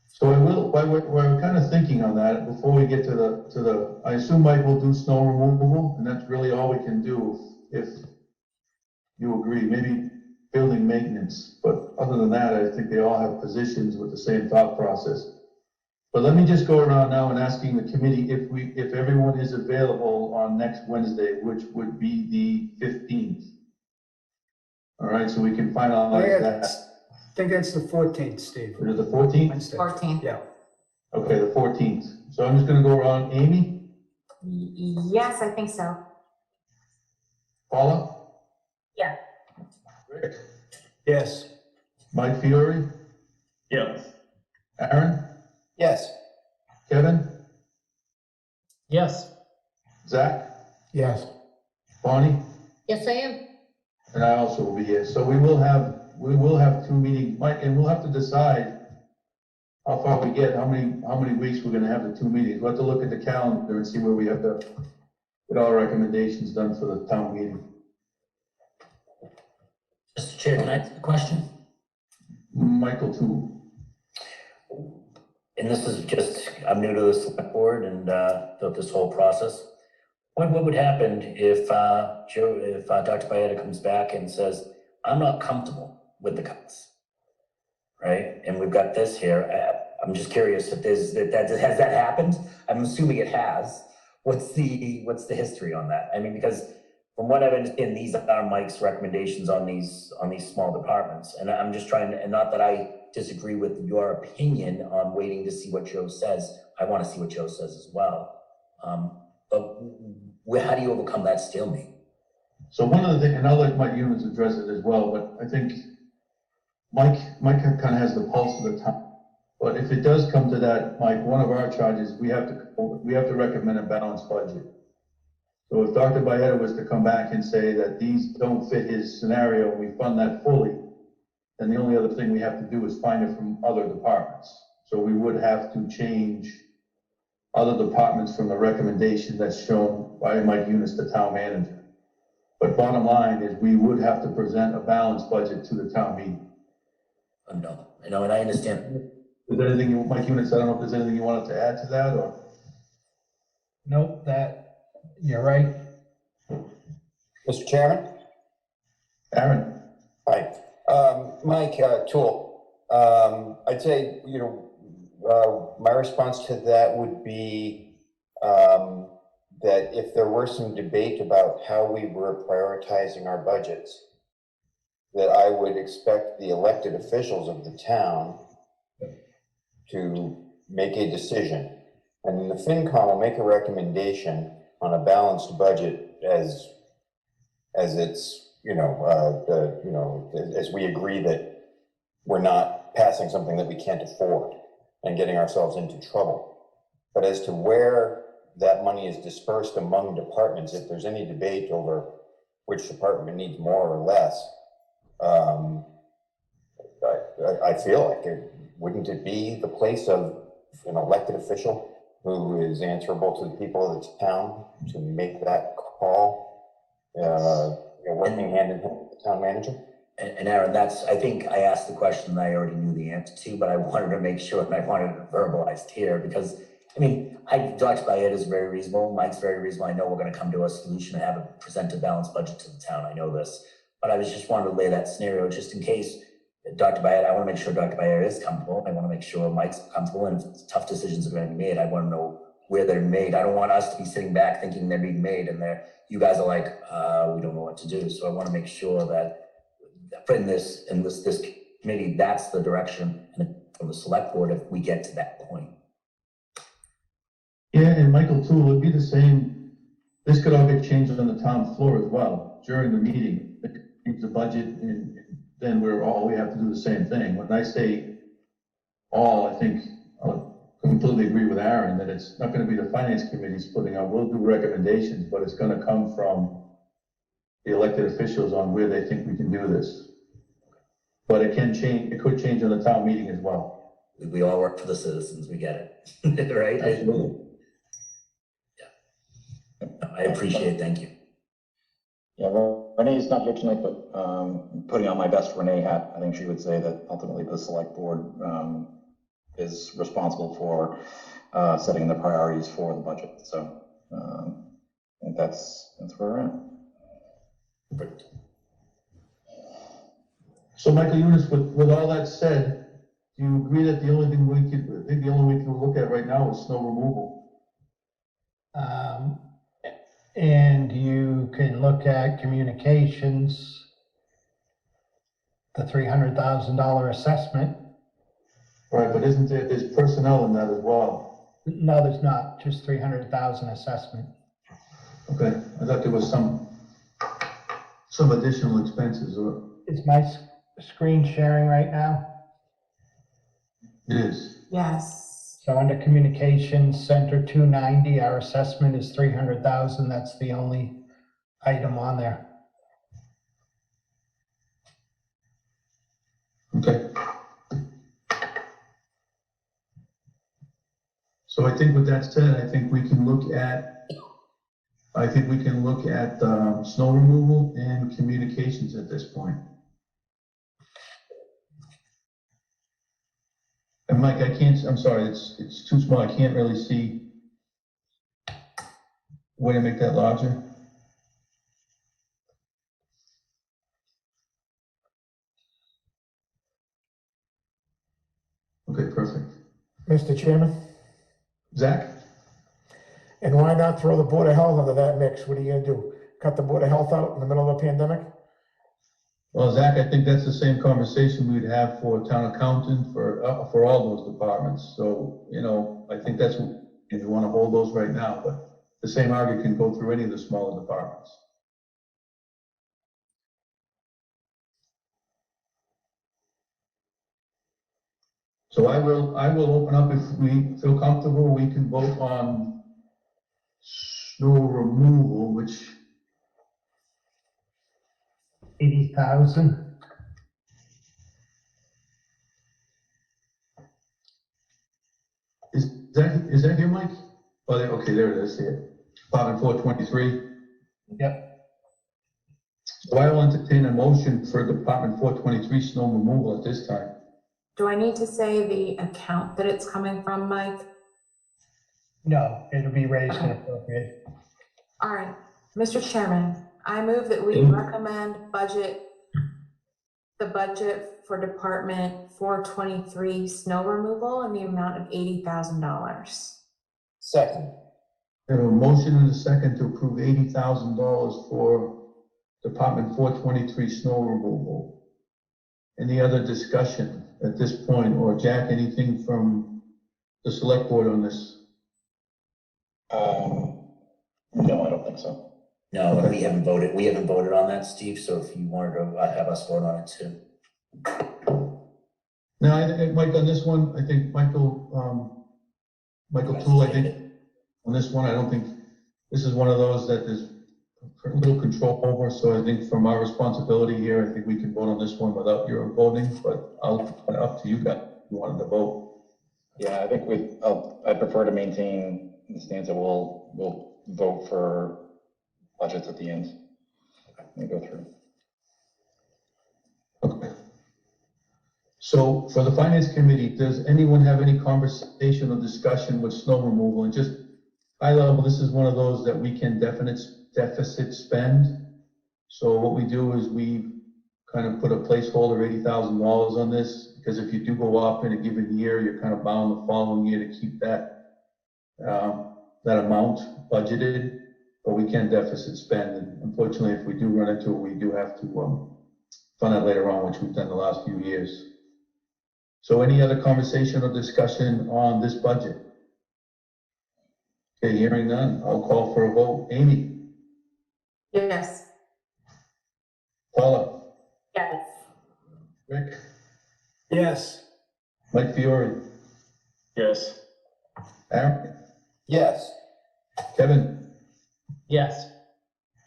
So we're kind of thinking on that before we get to the, I assume Mike will do snow removal, and that's really all we can do if you agree, maybe building maintenance, but other than that, I think they all have positions with the same thought process. But let me just go around now and asking the committee if everyone is available on next Wednesday, which would be the 15th. All right, so we can finalize that. I think it's the 14th, Steve. Is it the 14th? Wednesday. 14. Yeah. Okay, the 14th. So I'm just gonna go around. Amy, Yes, I think so. Paula, Yeah. Rick, Yes. Mike Fiore, Yeah, Aaron, Yes. Kevin, Yes. Zach, Yes. Bonnie, Yes, I am. and I also will be here. So we will have 2 meetings, Mike, and we'll have to decide how far we get, how many weeks we're gonna have the 2 meetings. We'll have to look at the calendar and see where we have to get all recommendations done for the town meeting. Mr. Chair, can I ask a question? Michael too. And this is just, I'm new to the select board and throughout this whole process. What would happen if Dr. Byetta comes back and says, I'm not comfortable with the cuts, right? And we've got this here. I'm just curious if has that happened? I'm assuming it has. What's the history on that? I mean, because from what I've understood, these are Mike's recommendations on these small departments. And I'm just trying to, and not that I disagree with your opinion on waiting to see what Joe says. I want to see what Joe says as well. But how do you overcome that stalemate? So one of the things, and I'll let Mike Eunice address it as well, but I think Mike kind of has the pulse of the time. But if it does come to that, Mike, one of our charges, we have to recommend a balanced budget. So if Dr. Byetta was to come back and say that these don't fit his scenario, and we fund that fully, then the only other thing we have to do is find it from other departments. So we would have to change other departments from the recommendation that's shown by Mike Eunice, the town manager. But bottom line is we would have to present a balanced budget to the town meeting. No, I know, and I understand. Is there anything, Mike Eunice, I don't know if there's anything you wanted to add to that, or? Nope, you're right. Mr. Chairman? Aaron? Hi. Mike Toole, I'd say, my response to that would be that if there were some debate about how we were prioritizing our budgets, that I would expect the elected officials of the town to make a decision. And then the FinCom will make a recommendation on a balanced budget as it's, as we agree that we're not passing something that we can't afford and getting ourselves into trouble. But as to where that money is dispersed among departments, if there's any debate over which department needs more or less, I feel like wouldn't it be the place of an elected official who is answerable to the people of the town to make that call, working hand in hand with the town manager? And Aaron, I think I asked the question that I already knew the answer to, but I wanted to make sure and I wanted it verbalized here because, Dr. Byetta is very reasonable. Mike's very reasonable. I know we're going to come to a solution and have a present a balanced budget to the town. I know this, but I was just wanted to lay that scenario just in case Dr. Byetta, I want to make sure Dr. Byetta is comfortable. I want to make sure Mike's comfortable, and if tough decisions are going to be made, I want to know where they're made. I don't want us to be sitting back thinking they're being made and you guys are like, we don't know what to do. So I want to make sure that in this committee, that's the direction from the select board if we get to that point. Yeah, and Michael too, it'd be the same. This could all get changed on the town floor as well during the meeting. Change the budget, and then we have to do the same thing. When I say all, I think I'll completely agree with Aaron that it's not going to be the finance committee splitting out. We'll do recommendations, but it's going to come from the elected officials on where they think we can do this. But it can change, it could change on the town meeting as well. We all work for the citizens, we get it, right? Absolutely. I appreciate it, thank you. Yeah, well, Renee's not here tonight, but putting on my best Renee hat, I think she would say that ultimately the select board is responsible for setting the priorities for the budget. So I think that's where we're at. So Michael Eunice, with all that said, do you agree that the only thing we could, I think the only we can look at right now is snow removal? And you can look at communications, the $300,000 assessment. Right, but isn't there, there's personnel in that as well? No, there's not, just 300,000 assessment. Okay, I thought there was some additional expenses, or Is my screen sharing right now? it is. Yes. So under communications center 290, our assessment is 300,000. That's the only item on there. Okay. So I think with that said, I think we can look at snow removal and communications at this point. And Mike, I'm sorry, it's too small, I can't really see. Way to make that larger? Okay, perfect. Mr. Chairman, Zach? and why not throw the Board of Health into that mix? What are you gonna do? Cut the Board of Health out in the middle of a pandemic? Well, Zach, I think that's the same conversation we'd have for town accountant, for all those departments. So, you know, I think that's, if you want to hold those right now, but the same argument can go through any of the smaller departments. So I will open up, if we feel comfortable, we can vote on snow removal, which, 80,000. is that here, Mike? Oh, okay, there it is, here. Department 423. Yep. So I will entertain a motion for Department 423 snow removal at this time. Do I need to say the account that it's coming from, Mike? No, it'll be raised and appropriated. All right, Mr. Chairman, I move that we recommend the budget for Department 423 snow removal in the amount of $80,000. Second. We have a motion and a second to approve $80,000 for Department 423 snow removal. Any other discussion at this point, or Jack, anything from the select board on this? No, I don't think so. No, and we haven't voted on that, Steve, so if you wanted to have us vote on it too. Now, Mike, on this one, I think Michael Toole, I think on this one, I don't think, this is one of those that there's a little control over, so I think from our responsibility here, I think we can vote on this one without your voting, but up to you guys if you wanted to vote. Yeah, I think I prefer to maintain the stance that we'll vote for budgets at the end and go through. Okay. So for the finance committee, does anyone have any conversation or discussion with snow removal? And just high level, this is one of those that we can deficit spend. So what we do is we kind of put a placeholder $80,000 on this, because if you do go up in a given year, you're kind of bound the following year to keep that amount budgeted, but we can deficit spend. And unfortunately, if we do run into it, we do have to fund that later on, which we've done the last few years. So any other conversation or discussion on this budget? Okay, hearing none, I'll call for a vote. Amy? Yes. Paula? Yes. Rick? Yes. Mike Fiore? Yes. Aaron? Yes. Kevin? Yes.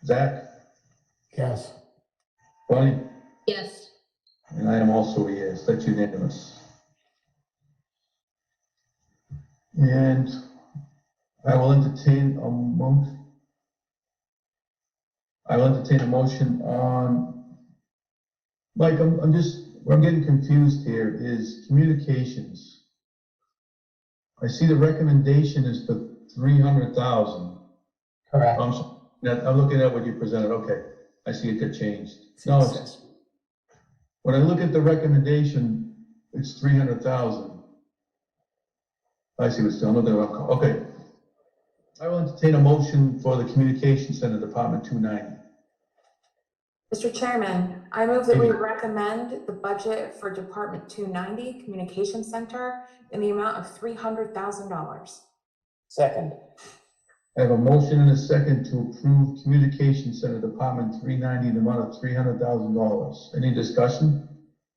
Zach? Yes. Bonnie? Yes. And I am also a yes, that's unanimous. And I will entertain a motion on, Mike, where I'm getting confused here is communications. I see the recommendation is for 300,000. Correct. I'm looking at what you presented, okay, I see it got changed. No, when I look at the recommendation, it's 300,000. I see what's still, okay. I will entertain a motion for the Communication Center Department 290. Mr. Chairman, I move that we Amy. recommend the budget for Department 290 Communication Center in the amount of $300,000. Second. I have a motion and a second to approve Communication Center Department 390 in the amount of $300,000. Any discussion,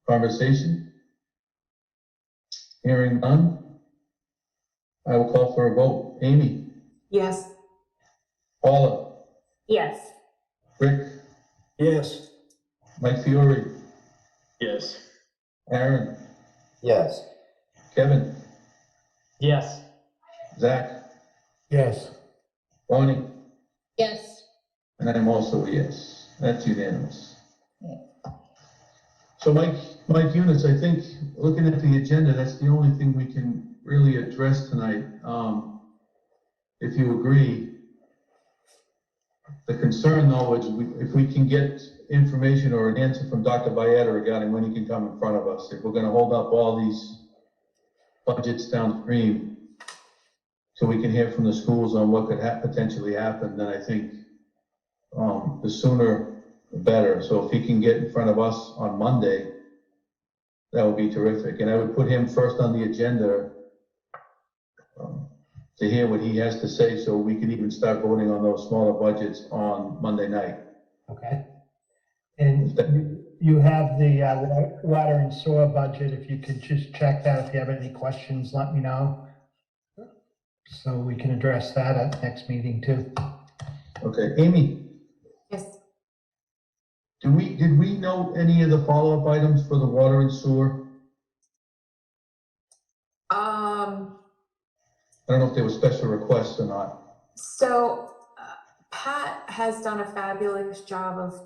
conversation? Hearing none. I will call for a vote. Amy? Yes. Paula? Yes. Rick? Yes. Mike Fiore? Yes. Aaron? Yes. Kevin? Yes. Zach? Yes. Bonnie? Yes. And I am also a yes. That's unanimous. So Mike Eunice, I think, looking at the agenda, that's the only thing we can really address tonight. If you agree, the concern though is if we can get information or an answer from Dr. Byetta regarding when he can come in front of us, if we're gonna hold up all these budgets downstream so we can hear from the schools on what could potentially happen, then I think the sooner the better. So if he can get in front of us on Monday, that would be terrific. And I would put him first on the agenda to hear what he has to say, so we can even start voting on those smaller budgets on Monday night. Okay. And you have the water and sewer budget. If you could just check that. If you have any questions, let me know. So we can address that at next meeting too. Okay, Amy, Yes. did we note any of the follow-up items for the water and sewer? I don't know if there were special requests or not. So Pat has done a fabulous job of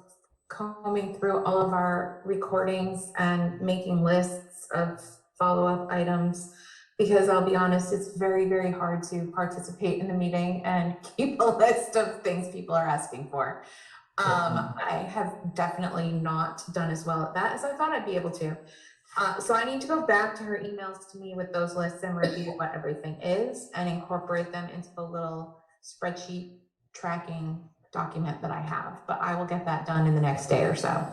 combing through all of our recordings and making lists of follow-up items, because I'll be honest, it's very, very hard to participate in the meeting and keep a list of things people are asking for. I have definitely not done as well at that as I thought I'd be able to. So I need to go back to her emails to me with those lists and review what everything is and incorporate them into the little spreadsheet tracking document that I have. But I will get that done in the next day or so.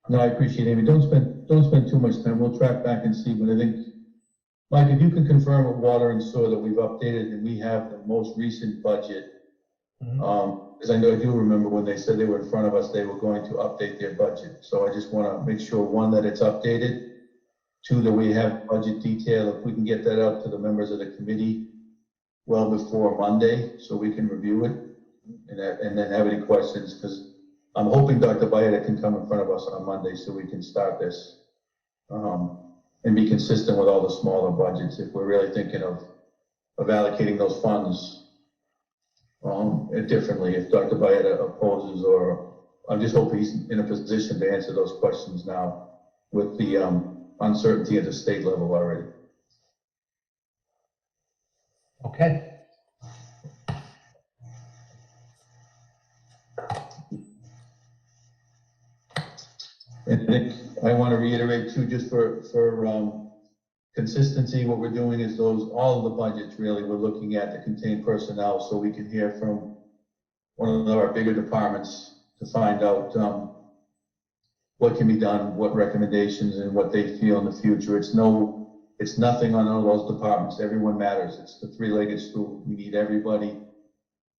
No, I appreciate it, Amy. Don't spend too much time. We'll track back and see, but I think, Mike, if you can confirm with water and sewer that we've updated and we have the most recent budget. Because I do remember when they said they were in front of us, they were going to update their budget. So I just want to make sure, one, that it's updated, two, that we have budget detail. If we can get that out to the members of the committee well before Monday, so we can review it and then have any questions, because I'm hoping Dr. Byetta can come in front of us on Monday so we can start this and be consistent with all the smaller budgets if we're really thinking of allocating those funds differently. If Dr. Byetta opposes, or I just hope he's in a position to answer those questions now with the uncertainty at the state level already. Okay. And Nick, I want to reiterate too, just for consistency, what we're doing is all of the budgets really we're looking at to contain personnel, so we can hear from one of our bigger departments to find out what can be done, what recommendations, and what they feel in the future. It's nothing on all those departments. Everyone matters. It's the three-legged stool. We need everybody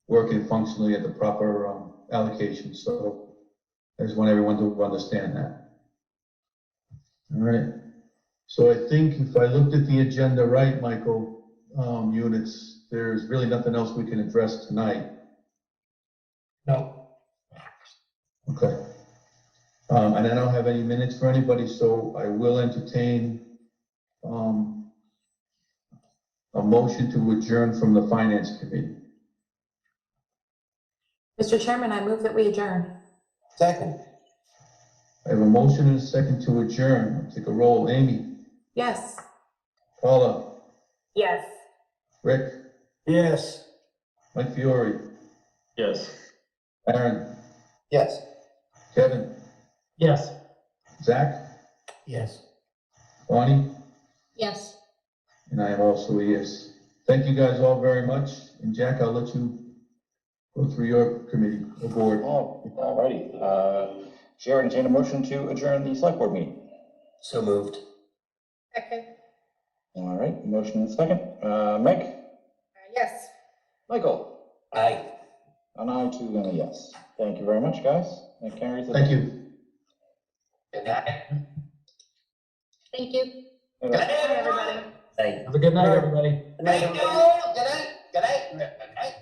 working functionally at the proper allocation. So I just want everyone to understand that. All right. So I think if I looked at the agenda right, Michael, units, there's really nothing else we can address tonight. No. Okay. And I don't have any minutes for anybody, so I will entertain, a motion to adjourn from the Finance Committee. Mr. Chairman, I move that we adjourn. Second, I have a motion and a second to adjourn. I'll take a roll. Amy, Yes. Paula, Yes. Rick, Yes. Mike Fiore, Yes. Aaron, yes. Kevin, Yes. Zach, Yes. Bonnie, Yes. and I am also a yes. Thank you guys all very much. And Jack, I'll let you go through your committee or board. All righty. Chair, entertain a motion to adjourn the select board meeting. So moved. Second. All right, motion and second. Meg, Yes. Michael, Aye. and I too am a yes. Thank you very much, guys. That carries the. Thank you. Good night. Thank you. Good Bye, everybody. Night. Have a good night, everybody. Good night. Good night. Good night.